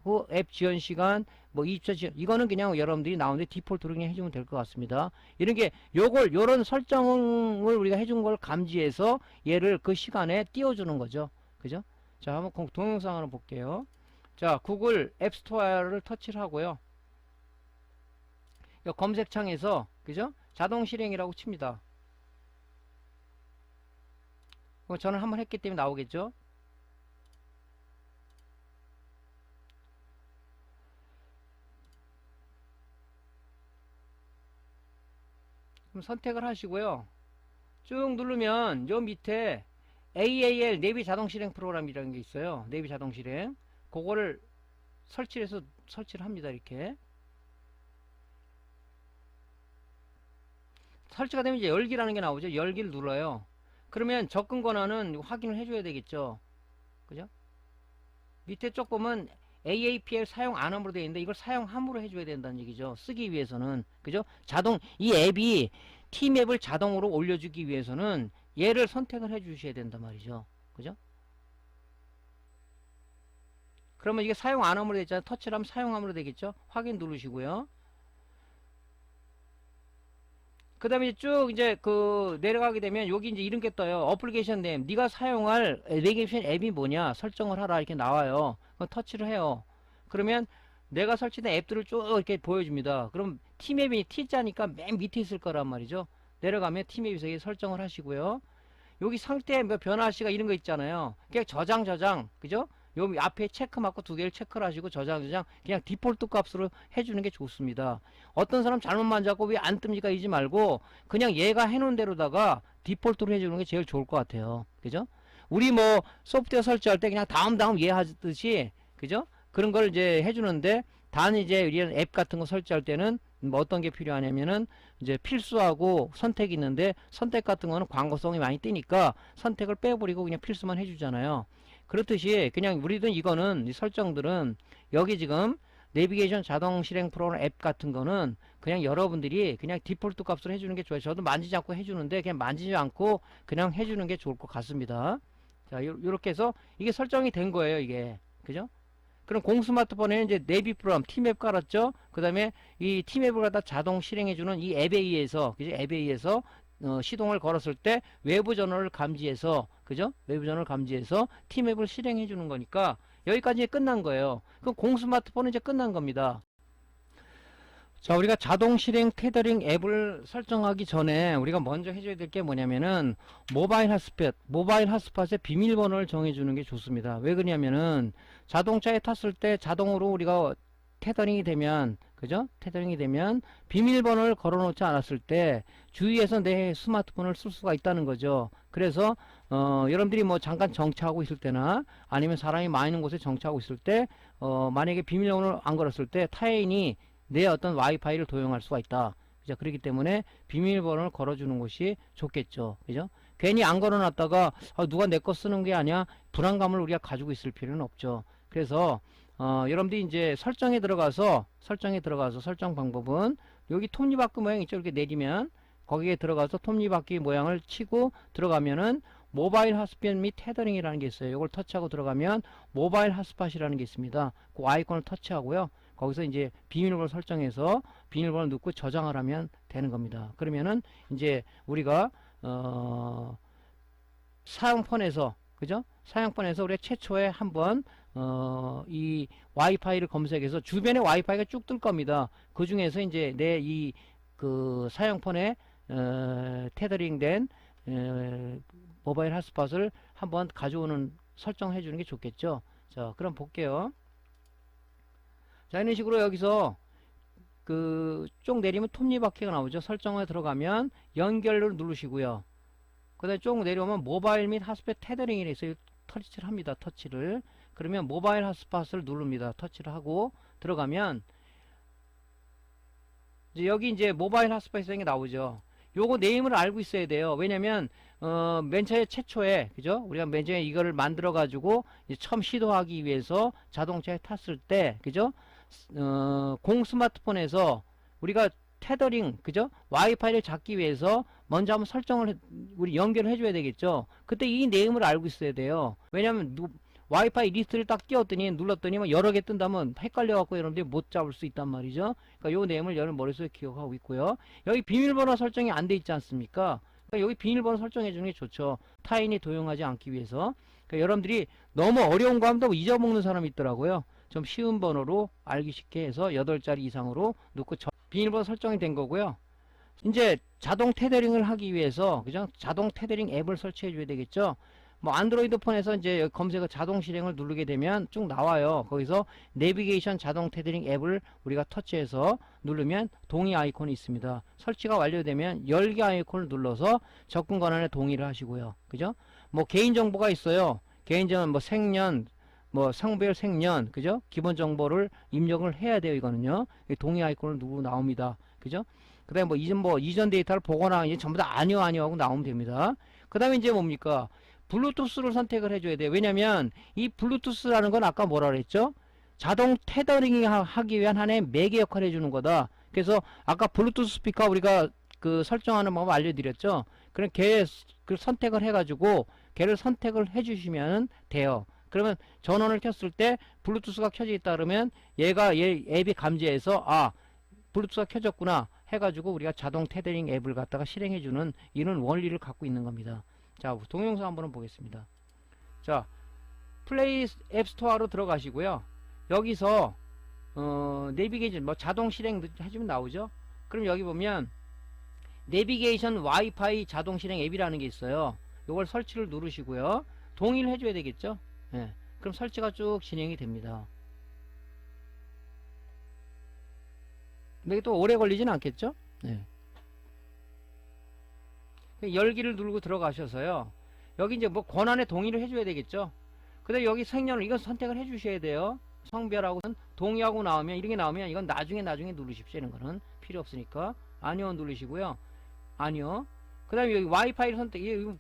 후 앱 지원 시간, 뭐 20초 지원, 이거는 그냥 여러분들이 나오는데 디폴트로 그냥 해주면 될 것 같습니다. 이런 게 요런 설정을 우리가 해준 걸 감지해서 얘를 그 시간에 띄워주는 거죠. 그죠? 자, 한번 동영상 하나 볼게요. 자, 구글 앱스토어를 터치를 하고요. 검색창에서 그죠? 자동 실행이라고 칩니다. 저는 한번 했기 때문에 나오겠죠? 그럼 선택을 하시고요. 쭉 누르면 요 밑에 AAL 내비 자동 실행 프로그램이라는 게 있어요. 내비 자동 실행. 그거를 설치를 합니다. 이렇게. 설치가 되면 이제 열기라는 게 나오죠. 열기를 눌러요. 그러면 접근 권한은 확인을 해줘야 되겠죠. 그죠? 밑에 쪽 보면 AAPL 사용 안 함으로 되어 있는데 이걸 사용함으로 해줘야 된다는 얘기죠. 쓰기 위해서는. 그죠? 이 앱이 팀앱을 자동으로 올려주기 위해서는 얘를 선택을 해주셔야 된단 말이죠. 그죠? 그러면 이게 사용 안 함으로 되어 있잖아요. 터치를 하면 사용함으로 되겠죠? 확인 누르시고요. 그 다음에 쭉 이제 내려가게 되면 여기 이제 이런 게 떠요. 어플리케이션 네임. 네가 사용할 내비게이션 앱이 뭐냐 설정을 하라 이렇게 나와요. 그럼 터치를 해요. 그러면 내가 설치된 앱들을 쭉 이렇게 보여줍니다. 그럼 팀앱이 T자니까 맨 밑에 있을 거란 말이죠. 내려가면 팀앱에서 설정을 하시고요. 여기 상태 변화시가 이런 거 있잖아요. 그냥 저장 그죠? 요 앞에 체크 마크 두 개를 체크를 하시고 저장 그냥 디폴트 값으로 해주는 게 좋습니다. 어떤 사람 잘못만 잡고 왜 안 뜹니까 이지 말고 그냥 얘가 해놓은 대로다가 디폴트로 해주는 게 제일 좋을 것 같아요. 그죠? 우리 뭐 소프트웨어 설치할 때 그냥 다음 예 하듯이 그죠? 그런 걸 이제 해주는데 단 이제 이런 앱 같은 거 설치할 때는 뭐 어떤 게 필요하냐면은 이제 필수하고 선택이 있는데 선택 같은 거는 광고성이 많이 뜨니까 선택을 빼버리고 그냥 필수만 해주잖아요. 그렇듯이 그냥 우리든 이거는 이 설정들은 여기 지금 내비게이션 자동 실행 프로그램 앱 같은 거는 그냥 여러분들이 그냥 디폴트 값으로 해주는 게 좋아요. 저도 만지지 않고 해주는데 그냥 만지지 않고 그냥 해주는 게 좋을 것 같습니다. 자, 요렇게 해서 이게 설정이 된 거예요. 이게. 그죠? 그럼 공스마트폰에 이제 내비 프로그램 팀앱 깔았죠? 그 다음에 이 팀앱을 갖다 자동 실행해주는 이 앱에 의해서, 그죠? 앱에 의해서 시동을 걸었을 때 외부 전원을 감지해서 그죠? 외부 전원을 감지해서 팀앱을 실행해 주는 거니까 여기까지 끝난 거예요. 그럼 공스마트폰은 이제 끝난 겁니다. 자, 우리가 자동 실행 테더링 앱을 설정하기 전에 우리가 먼저 해줘야 될 게 뭐냐면은 모바일 핫스팟의 비밀번호를 정해주는 게 좋습니다. 왜 그러냐면은 자동차에 탔을 때 자동으로 우리가 테더링이 되면, 그죠? 테더링이 되면 비밀번호를 걸어놓지 않았을 때 주위에서 내 스마트폰을 쓸 수가 있다는 거죠. 그래서 여러분들이 뭐 잠깐 정차하고 있을 때나 아니면 사람이 많이 있는 곳에 정차하고 있을 때 만약에 비밀번호를 안 걸었을 때 타인이 내 어떤 와이파이를 도용할 수가 있다. 그죠? 그렇기 때문에 비밀번호를 걸어주는 것이 좋겠죠. 그죠? 괜히 안 걸어놨다가 누가 내 거 쓰는 게 아니야, 불안감을 우리가 가지고 있을 필요는 없죠. 그래서 여러분들이 이제 설정 방법은 여기 톱니바퀴 모양 있죠. 이렇게 내리면 거기에 들어가서 톱니바퀴 모양을 치고 들어가면은 모바일 핫스팟 및 테더링이라는 게 있어요. 이걸 터치하고 들어가면 모바일 핫스팟이라는 게 있습니다. 그 아이콘을 터치하고요. 거기서 이제 비밀번호 설정해서 비밀번호 넣고 저장을 하면 되는 겁니다. 그러면은 이제 우리가 사용폰에서, 그죠? 사용폰에서 우리가 최초에 한번 이 와이파이를 검색해서 주변에 와이파이가 쭉 뜰 겁니다. 그 중에서 이제 내 이 그 사용폰에 테더링된 모바일 핫스팟을 한번 가져오는 설정해 주는 게 좋겠죠. 자, 그럼 볼게요. 자, 이런 식으로 여기서 그 쭉 내리면 톱니바퀴가 나오죠. 설정에 들어가면 연결을 누르시고요. 그 다음에 쭉 내려오면 모바일 및 핫스팟 테더링이 있어요. 터치를 합니다. 터치를. 그러면 모바일 핫스팟을 누릅니다. 터치를 하고 들어가면 이제 여기 이제 모바일 핫스팟이라는 게 나오죠. 요거 네임을 알고 있어야 돼요. 왜냐면 맨 최초에, 그죠? 우리가 맨 처음에 이거를 만들어 가지고 처음 시도하기 위해서 자동차에 탔을 때, 그죠? 공 스마트폰에서 우리가 테더링, 그죠? 와이파이를 잡기 위해서 먼저 한번 설정을 우리 연결을 해줘야 되겠죠. 그때 이 네임을 알고 있어야 돼요. 왜냐면 와이파이 리스트를 딱 띄웠더니 눌렀더니 뭐 여러 개 뜬다면 헷갈려 갖고 여러분들이 못 잡을 수 있단 말이죠. 그러니까 요 네임을 여러분 머릿속에 기억하고 있고요. 여기 비밀번호 설정이 안 돼 있지 않습니까? 그러니까 여기 비밀번호 설정해 주는 게 좋죠. 타인이 도용하지 않기 위해서. 그러니까 여러분들이 너무 어려운 거 하면 또 잊어먹는 사람이 있더라고요. 좀 쉬운 번호로 알기 쉽게 해서 8자리 이상으로 넣고 비밀번호 설정이 된 거고요. 이제 자동 테더링을 하기 위해서, 그죠? 자동 테더링 앱을 설치해 줘야 되겠죠. 뭐 안드로이드 폰에서 이제 검색어 자동 실행을 누르게 되면 쭉 나와요. 거기서 내비게이션 자동 테더링 앱을 우리가 터치해서 누르면 동의 아이콘이 있습니다. 설치가 완료되면 열기 아이콘을 눌러서 접근 권한에 동의를 하시고요. 그죠? 뭐 개인정보가 있어요. 개인정보 뭐 생년, 뭐 성별 생년, 그죠? 기본 정보를 입력을 해야 돼요. 이거는요. 동의 아이콘을 누르고 나옵니다. 그죠? 그 다음에 뭐 이전 데이터를 보거나 이제 전부 다 아니요 하고 나오면 됩니다. 그 다음에 이제 뭡니까? 블루투스를 선택을 해줘야 돼요. 왜냐면 이 블루투스라는 건 아까 뭐라 그랬죠? 자동 테더링 하기 위한 하나의 매개 역할을 해주는 거다. 그래서 아까 블루투스 스피커 우리가 그 설정하는 방법 알려드렸죠? 그럼 걔 그 선택을 해가지고 걔를 선택을 해주시면 돼요. 그러면 전원을 켰을 때 블루투스가 켜져 있다 그러면 얘 앱이 감지해서 블루투스가 켜졌구나 해가지고 우리가 자동 테더링 앱을 갖다가 실행해주는 이런 원리를 갖고 있는 겁니다. 자, 동영상 한번 보겠습니다. 자, 플레이 앱 스토어로 들어가시고요. 여기서 내비게이션 뭐 자동 실행 해주면 나오죠. 그럼 여기 보면 내비게이션 와이파이 자동 실행 앱이라는 게 있어요. 이걸 설치를 누르시고요. 동의를 해줘야 되겠죠. 예. 그럼 설치가 쭉 진행이 됩니다. 근데 이게 또 오래 걸리진 않겠죠. 예. 열기를 누르고 들어가셔서요. 여기 이제 뭐 권한에 동의를 해줘야 되겠죠. 근데 여기 생년을 이건 선택을 해주셔야 돼요. 성별하고는 동의하고 나오면 이런 게 나오면 이건 나중에 누르십시오. 이런 거는 필요 없으니까 아니요 누르시고요. 아니요. 그 다음에 여기 와이파이를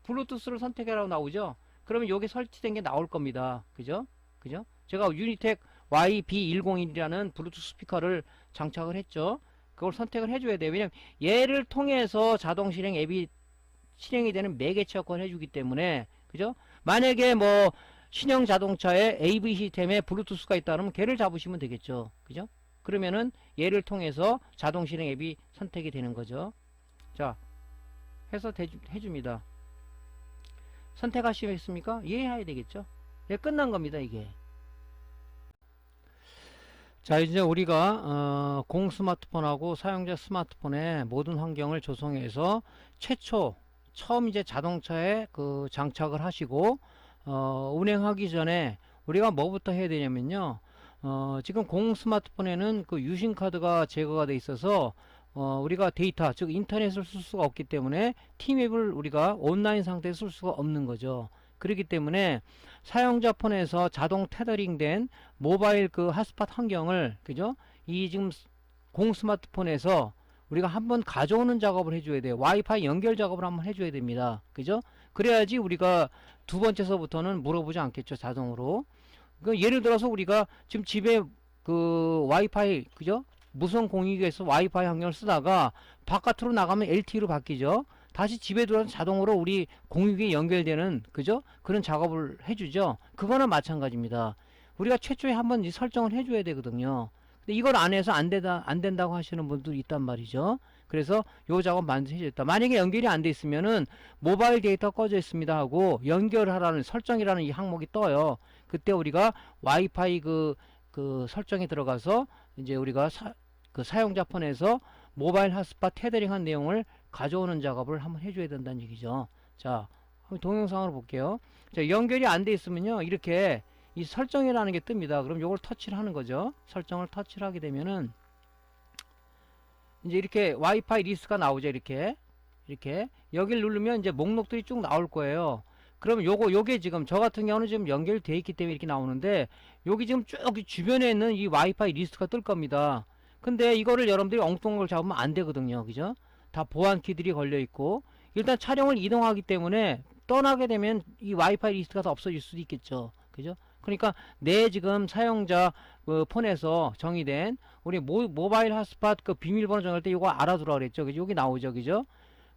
블루투스를 선택하라고 나오죠. 그러면 여기 설치된 게 나올 겁니다. 그죠? 그죠? 제가 유니텍 YB101이라는 블루투스 스피커를 장착을 했죠. 그걸 선택을 해줘야 돼요. 왜냐면 얘를 통해서 자동 실행 앱이 실행이 되는 매개체 역할을 해주기 때문에, 그죠? 만약에 뭐 신형 자동차에 AV 시스템에 블루투스가 있다 그러면 걔를 잡으시면 되겠죠. 그죠? 그러면은 얘를 통해서 자동 실행 앱이 선택이 되는 거죠. 자, 해서 해줍니다. 선택하시겠습니까? 예, 해야 되겠죠. 예, 끝난 겁니다, 이게. 자, 이제 우리가 공 스마트폰하고 사용자 스마트폰의 모든 환경을 조성해서 처음 이제 자동차에 그 장착을 하시고 운행하기 전에 우리가 뭐부터 해야 되냐면요. 지금 공 스마트폰에는 그 유심 카드가 제거가 돼 있어서 우리가 데이터, 즉 인터넷을 쓸 수가 없기 때문에 티맵을 우리가 온라인 상태에 쓸 수가 없는 거죠. 그렇기 때문에 사용자 폰에서 자동 테더링된 모바일 그 핫스팟 환경을, 그죠? 이 지금 공 스마트폰에서 우리가 한번 가져오는 작업을 해줘야 돼요. 와이파이 연결 작업을 한번 해줘야 됩니다. 그죠? 그래야지 우리가 두 번째서부터는 물어보지 않겠죠, 자동으로. 그 예를 들어서 우리가 지금 집에 그 와이파이, 그죠? 무선 공유기에서 와이파이 환경을 쓰다가 바깥으로 나가면 LTE로 바뀌죠. 다시 집에 들어와서 자동으로 우리 공유기에 연결되는, 그죠? 그런 작업을 해주죠. 그거는 마찬가지입니다. 우리가 최초에 한번 설정을 해줘야 되거든요. 근데 이걸 안 해서 안 된다고 하시는 분도 있단 말이죠. 그래서 요 작업 반드시 해줬다. 만약에 연결이 안 돼 있으면은 모바일 데이터 꺼져 있습니다 하고 연결하라는 설정이라는 이 항목이 떠요. 그때 우리가 와이파이 그 설정에 들어가서 이제 우리가 사용자 폰에서 모바일 핫스팟 테더링 한 내용을 가져오는 작업을 한번 해줘야 된다는 얘기죠. 자, 한번 동영상으로 볼게요. 자, 연결이 안 돼 있으면요, 이렇게 이 설정이라는 게 뜹니다. 그럼 요걸 터치를 하는 거죠. 설정을 터치를 하게 되면은 이제 이렇게 와이파이 리스트가 나오죠. 이렇게 여기를 누르면 이제 목록들이 쭉 나올 거예요. 그러면 요게 지금 저 같은 경우는 지금 연결되어 있기 때문에 이렇게 나오는데, 여기 지금 쭉 주변에 있는 이 와이파이 리스트가 뜰 겁니다. 근데 이거를 여러분들이 엉뚱한 걸 잡으면 안 되거든요. 그죠? 다 보안 키들이 걸려 있고, 일단 촬영을 이동하기 때문에 떠나게 되면 이 와이파이 리스트가 다 없어질 수도 있겠죠. 그죠? 그러니까 내 지금 사용자 폰에서 정의된 우리 모바일 핫스팟 그 비밀번호 정할 때 이거 알아두라 그랬죠. 그죠? 여기 나오죠. 그죠?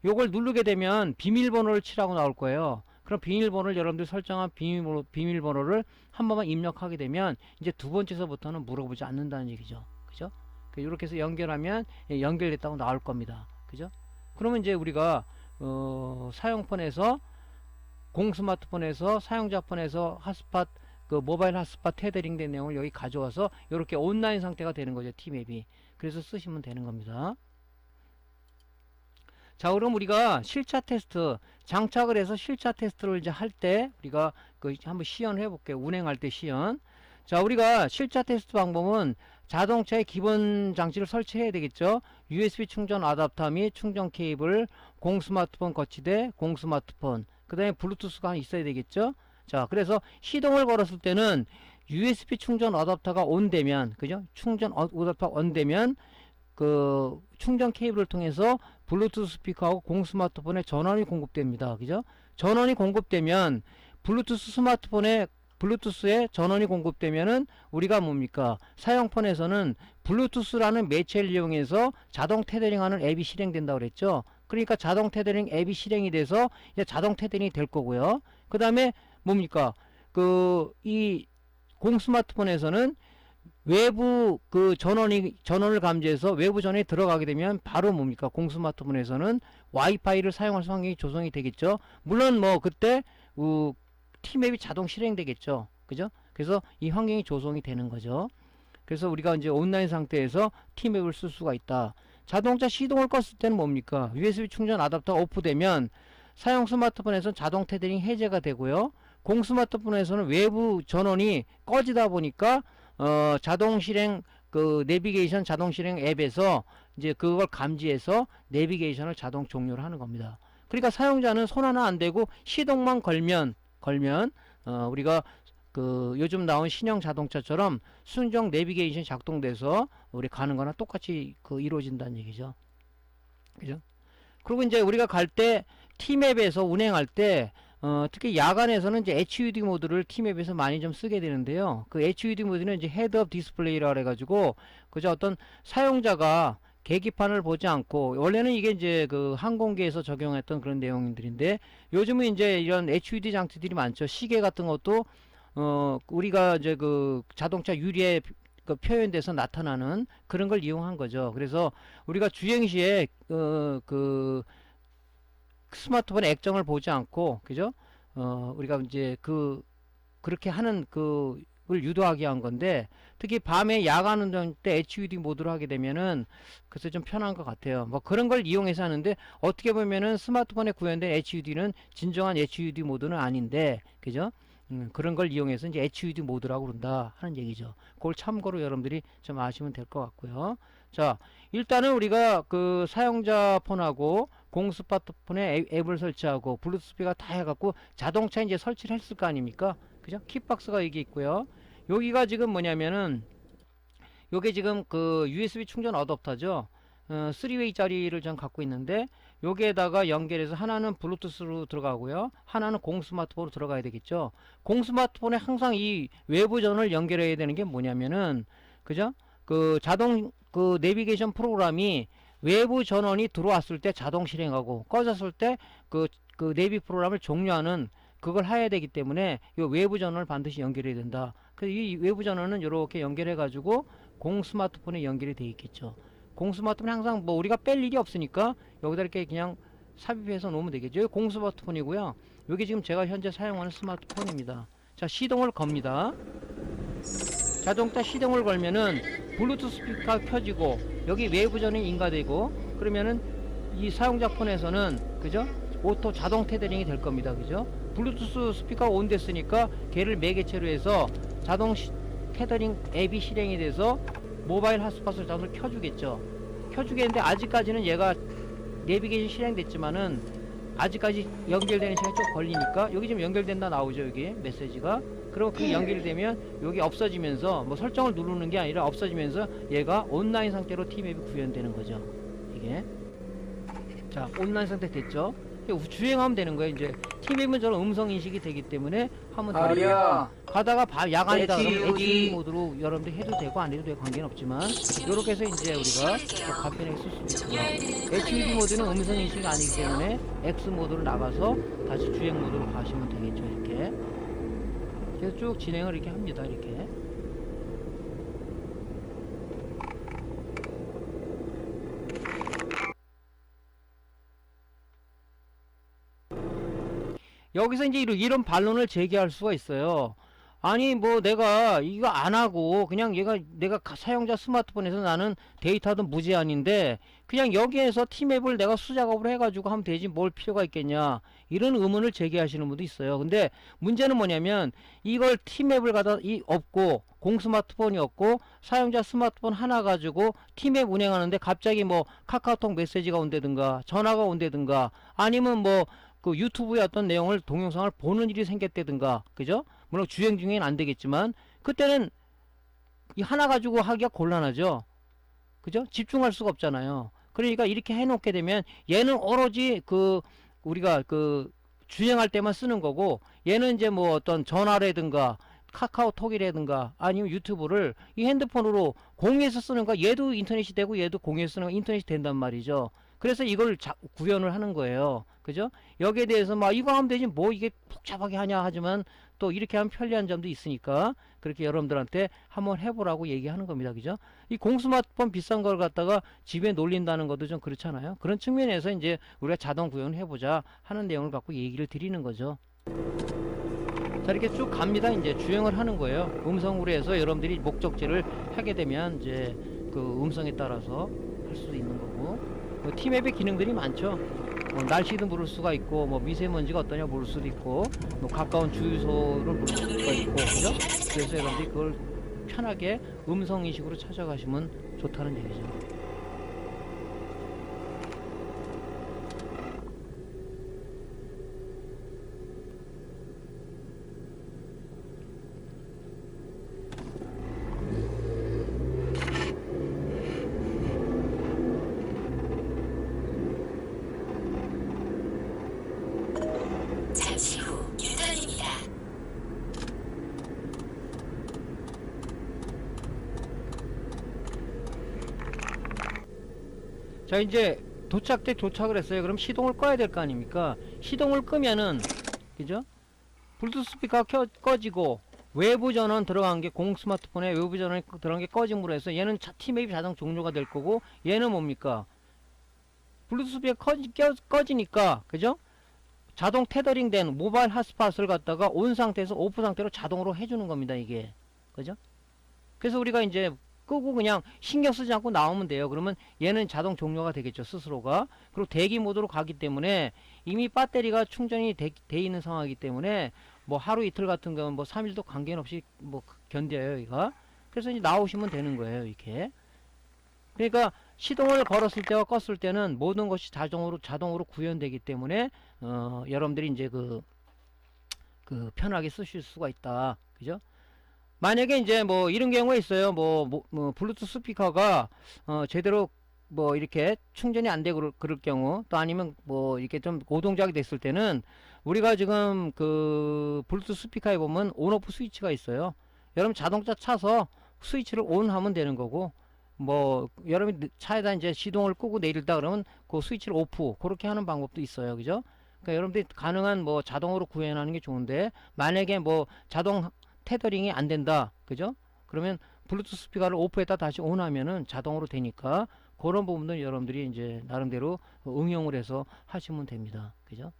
요걸 누르게 되면 비밀번호를 치라고 나올 거예요. 그럼 비밀번호를 여러분들 설정한 비밀번호를 한 번만 입력하게 되면 이제 두 번째서부터는 물어보지 않는다는 얘기죠. 그죠? 이렇게 해서 연결하면 연결됐다고 나올 겁니다. 그죠? 그러면 이제 우리가 사용폰에서 공 스마트폰에서 사용자 폰에서 핫스팟 그 모바일 핫스팟 테더링 된 내용을 여기 가져와서 이렇게 온라인 상태가 되는 거죠. 티맵이. 그래서 쓰시면 되는 겁니다. 자, 그럼 우리가 실차 테스트, 장착을 해서 실차 테스트를 이제 할 때 우리가 그 한번 시연을 해볼게요. 운행할 때 시연. 자, 우리가 실차 테스트 방법은 자동차의 기본 장치를 설치해야 되겠죠. USB 충전 아답터 및 충전 케이블, 공 스마트폰 거치대, 공 스마트폰, 그 다음에 블루투스가 있어야 되겠죠. 자, 그래서 시동을 걸었을 때는 USB 충전 어댑터가 온되면, 그죠? 충전 어댑터가 온되면 그 충전 케이블을 통해서 블루투스 스피커하고 공 스마트폰에 전원이 공급됩니다. 그죠? 전원이 공급되면 블루투스에 전원이 공급되면은 우리가 뭡니까? 사용폰에서는 블루투스라는 매체를 이용해서 자동 테더링하는 앱이 실행된다고 그랬죠. 그러니까 자동 테더링 앱이 실행이 돼서 이제 자동 테더링이 될 거고요. 그 다음에 뭡니까? 이 공 스마트폰에서는 외부 그 전원을 감지해서 외부 전원이 들어가게 되면 바로 뭡니까? 공 스마트폰에서는 와이파이를 사용할 환경이 조성이 되겠죠. 물론 뭐 그때 티맵이 자동 실행되겠죠. 그죠? 그래서 이 환경이 조성이 되는 거죠. 그래서 우리가 이제 온라인 상태에서 티맵을 쓸 수가 있다. 자동차 시동을 껐을 때는 뭡니까? USB 충전 아답터가 오프되면 사용 스마트폰에서는 자동 테더링 해제가 되고요. 공 스마트폰에서는 외부 전원이 꺼지다 보니까 자동 실행 그 내비게이션 자동 실행 앱에서 이제 그걸 감지해서 내비게이션을 자동 종료를 하는 겁니다. 그러니까 사용자는 손 하나 안 대고 시동만 걸면 우리가 그 요즘 나온 신형 자동차처럼 순정 내비게이션 작동돼서 우리 가는 거나 똑같이 그 이루어진다는 얘기죠. 그죠? 그리고 이제 우리가 갈 때 티맵에서 운행할 때 특히 야간에서는 이제 HUD 모드를 티맵에서 많이 좀 쓰게 되는데요. 그 HUD 모드는 이제 헤드업 디스플레이라 그래가지고 그저 어떤 사용자가 계기판을 보지 않고, 원래는 이게 이제 그 항공기에서 적용했던 그런 내용들인데 요즘은 이제 이런 HUD 장치들이 많죠. 시계 같은 것도 우리가 이제 그 자동차 유리에 그 표현돼서 나타나는 그런 걸 이용한 거죠. 그래서 우리가 주행 시에 그 스마트폰의 액정을 보지 않고, 그죠? 우리가 이제 그렇게 하는 그걸 유도하게 한 건데, 특히 밤에 야간 운전 때 HUD 모드로 하게 되면은 글쎄 좀 편한 것 같아요. 뭐 그런 걸 이용해서 하는데, 어떻게 보면은 스마트폰에 구현된 HUD는 진정한 HUD 모드는 아닌데, 그죠? 그런 걸 이용해서 이제 HUD 모드라고 그런다 하는 얘기죠. 그걸 참고로 여러분들이 좀 아시면 될 것 같고요. 자, 일단은 우리가 그 사용자 폰하고 공스마트폰에 앱을 설치하고 블루투스 스피커 다 해갖고 자동차 이제 설치를 했을 거 아닙니까? 그죠? 킥박스가 여기 있고요. 여기가 지금 뭐냐면은 요게 지금 그 USB 충전 어댑터죠. 3웨이 짜리를 전 갖고 있는데 여기에다가 연결해서 하나는 블루투스로 들어가고요, 하나는 공스마트폰으로 들어가야 되겠죠. 공스마트폰에 항상 이 외부 전원을 연결해야 되는 게 뭐냐면은, 그죠? 그 자동 그 내비게이션 프로그램이 외부 전원이 들어왔을 때 자동 실행하고 꺼졌을 때 그 내비 프로그램을 종료하는 그걸 해야 되기 때문에 이 외부 전원을 반드시 연결해야 된다. 그래서 이 외부 전원은 이렇게 연결해 가지고 공스마트폰에 연결이 돼 있겠죠. 공스마트폰 항상 뭐 우리가 뺄 일이 없으니까 여기다 이렇게 그냥 삽입해서 놓으면 되겠죠. 여기 공스마트폰이고요. 여기 지금 제가 현재 사용하는 스마트폰입니다. 자, 시동을 겁니다. 자동차 시동을 걸면은 블루투스 스피커가 켜지고 여기 외부 전원이 인가되고, 그러면은 이 사용자 폰에서는, 그죠? 오토 자동 테더링이 될 겁니다. 그죠? 블루투스 스피커가 온 됐으니까 걔를 매개체로 해서 자동 테더링 앱이 실행이 돼서 모바일 핫스팟을 자동으로 켜주겠죠. 켜주겠는데 아직까지는 얘가 내비게이션 실행됐지만은 아직까지 연결되는 시간이 좀 걸리니까 여기 지금 연결된다 나오죠. 여기 메시지가. 그리고 그 연결되면 여기 없어지면서, 뭐 설정을 누르는 게 아니라 없어지면서 얘가 온라인 상태로 T맵이 구현되는 거죠. 이게. 자, 온라인 상태 됐죠. 주행하면 되는 거예요. 이제 T맵은 저런 음성 인식이 되기 때문에 하면 됩니다. 가다가 야간이다 그러면 HUD 모드로 여러분들 해도 되고 안 해도 되고 관계는 없지만, 이렇게 해서 이제 우리가 간편하게 쓸 수도 있고요. HUD 모드는 음성 인식이 아니기 때문에 X 모드로 나가서 다시 주행 모드로 가시면 되겠죠. 이렇게. 그래서 쭉 진행을 이렇게 합니다. 이렇게. 여기서 이제 이런 반론을 제기할 수가 있어요. 아니 뭐 내가 이거 안 하고 그냥 내가 사용자 스마트폰에서 나는 데이터도 무제한인데 그냥 여기에서 T맵을 내가 수작업을 해가지고 하면 되지 뭘 필요가 있겠냐, 이런 의문을 제기하시는 분도 있어요. 근데 문제는 뭐냐면 이걸 T맵을 없고 공스마트폰이 없고 사용자 스마트폰 하나 가지고 T맵 운행하는데 갑자기 뭐 카카오톡 메시지가 온다든가 전화가 온다든가 아니면 뭐 그 유튜브의 어떤 내용을 동영상을 보는 일이 생겼다든가, 그죠? 물론 주행 중에는 안 되겠지만 그때는 이 하나 가지고 하기가 곤란하죠. 그죠? 집중할 수가 없잖아요. 그러니까 이렇게 해놓게 되면 얘는 오로지 우리가 주행할 때만 쓰는 거고, 얘는 이제 뭐 어떤 전화라든가 카카오톡이라든가 아니면 유튜브를 이 핸드폰으로 공유해서 쓰는 거, 얘도 인터넷이 되고 얘도 공유해서 쓰는 거 인터넷이 된단 말이죠. 그래서 이걸 구현을 하는 거예요. 그죠? 여기에 대해서 막 이거 하면 되지 뭐 이게 복잡하게 하냐 하지만 또 이렇게 하면 편리한 점도 있으니까 그렇게 여러분들한테 한번 해보라고 얘기하는 겁니다. 그죠? 이 공스마트폰 비싼 걸 갖다가 집에 놀린다는 것도 좀 그렇잖아요. 그런 측면에서 이제 우리가 자동 구현을 해보자 하는 내용을 갖고 얘기를 드리는 거죠. 자, 이렇게 쭉 갑니다. 이제 주행을 하는 거예요. 음성으로 해서 여러분들이 목적지를 하게 되면 이제 그 음성에 따라서 할 수도 있는 거고, T맵의 기능들이 많죠. 날씨도 물을 수가 있고, 뭐 미세먼지가 어떠냐 물을 수도 있고, 뭐 가까운 주유소를 물을 수가 있고, 그죠? 그래서 여러분들이 그걸 편하게 음성 인식으로 찾아가시면 좋다는 얘기죠. 잠시 후 유턴입니다. 자, 이제 도착을 했어요. 그럼 시동을 꺼야 될 거 아닙니까? 시동을 끄면은, 그죠? 블루투스 스피커가 꺼지고 외부 전원 들어간 게 스마트폰에 외부 전원이 들어간 게 꺼짐으로 해서 얘는 T맵이 자동 종료가 될 거고, 얘는 뭡니까? 블루투스 스피커가 꺼지니까, 그죠? 자동 테더링 된 모바일 핫스팟을 갖다가 온 상태에서 오프 상태로 자동으로 해주는 겁니다. 이게. 그죠? 그래서 우리가 이제 끄고 그냥 신경 쓰지 않고 나오면 돼요. 그러면 얘는 자동 종료가 되겠죠. 스스로가. 그리고 대기 모드로 가기 때문에 이미 배터리가 충전이 돼 있는 상황이기 때문에 뭐 하루 이틀 같은 경우는 뭐 3일도 관계없이 뭐 견뎌요, 이가. 그래서 이제 나오시면 되는 거예요, 이렇게. 그러니까 시동을 걸었을 때와 껐을 때는 모든 것이 자동으로 구현되기 때문에 여러분들이 이제 그 편하게 쓰실 수가 있다. 그죠? 만약에 이제 뭐 이런 경우가 있어요. 뭐 블루투스 스피커가 제대로 뭐 이렇게 충전이 안 되고 그럴 경우, 또 아니면 뭐 이렇게 좀 고동작이 됐을 때는 우리가 지금 그 블루투스 스피커에 보면 온오프 스위치가 있어요. 여러분 자동차 차서 스위치를 온 하면 되는 거고, 뭐 여러분이 차에다 이제 시동을 끄고 내린다 그러면 그 스위치를 오프, 그렇게 하는 방법도 있어요. 그죠? 그러니까 여러분들이 가능한 뭐 자동으로 구현하는 게 좋은데, 만약에 뭐 자동 테더링이 안 된다. 그죠? 그러면 블루투스 스피커를 오프했다 다시 온 하면은 자동으로 되니까, 그런 부분들 여러분들이 이제 나름대로 응용을 해서 하시면 됩니다. 그죠?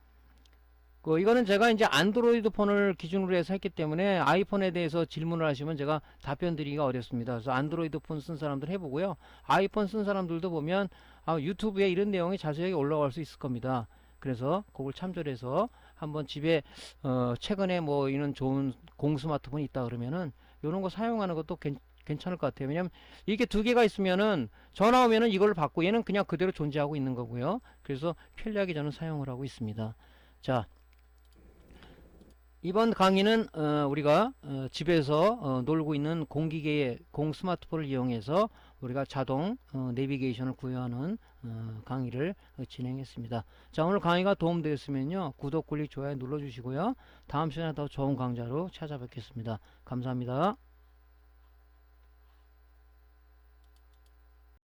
이거는 제가 이제 안드로이드 폰을 기준으로 해서 했기 때문에 아이폰에 대해서 질문을 하시면 제가 답변 드리기가 어렵습니다. 그래서 안드로이드 폰 쓴 사람들 해보고요. 아이폰 쓴 사람들도 보면 유튜브에 이런 내용이 자세하게 올라갈 수 있을 겁니다. 그래서 그걸 참조를 해서 한번 집에 최근에 뭐 이런 좋은 공스마트폰이 있다 그러면은 이런 거 사용하는 것도 괜찮을 것 같아요. 왜냐면 이게 두 개가 있으면은 전화 오면은 이걸 받고 얘는 그냥 그대로 존재하고 있는 거고요. 그래서 편리하게 저는 사용을 하고 있습니다. 자, 이번 강의는 우리가 집에서 놀고 있는 공기계의 스마트폰을 이용해서 우리가 자동 내비게이션을 구현하는 강의를 진행했습니다. 자, 오늘 강의가 도움되었으면요, 구독, 클릭, 좋아요 눌러주시고요. 다음 시간에 더 좋은 강좌로 찾아뵙겠습니다. 감사합니다.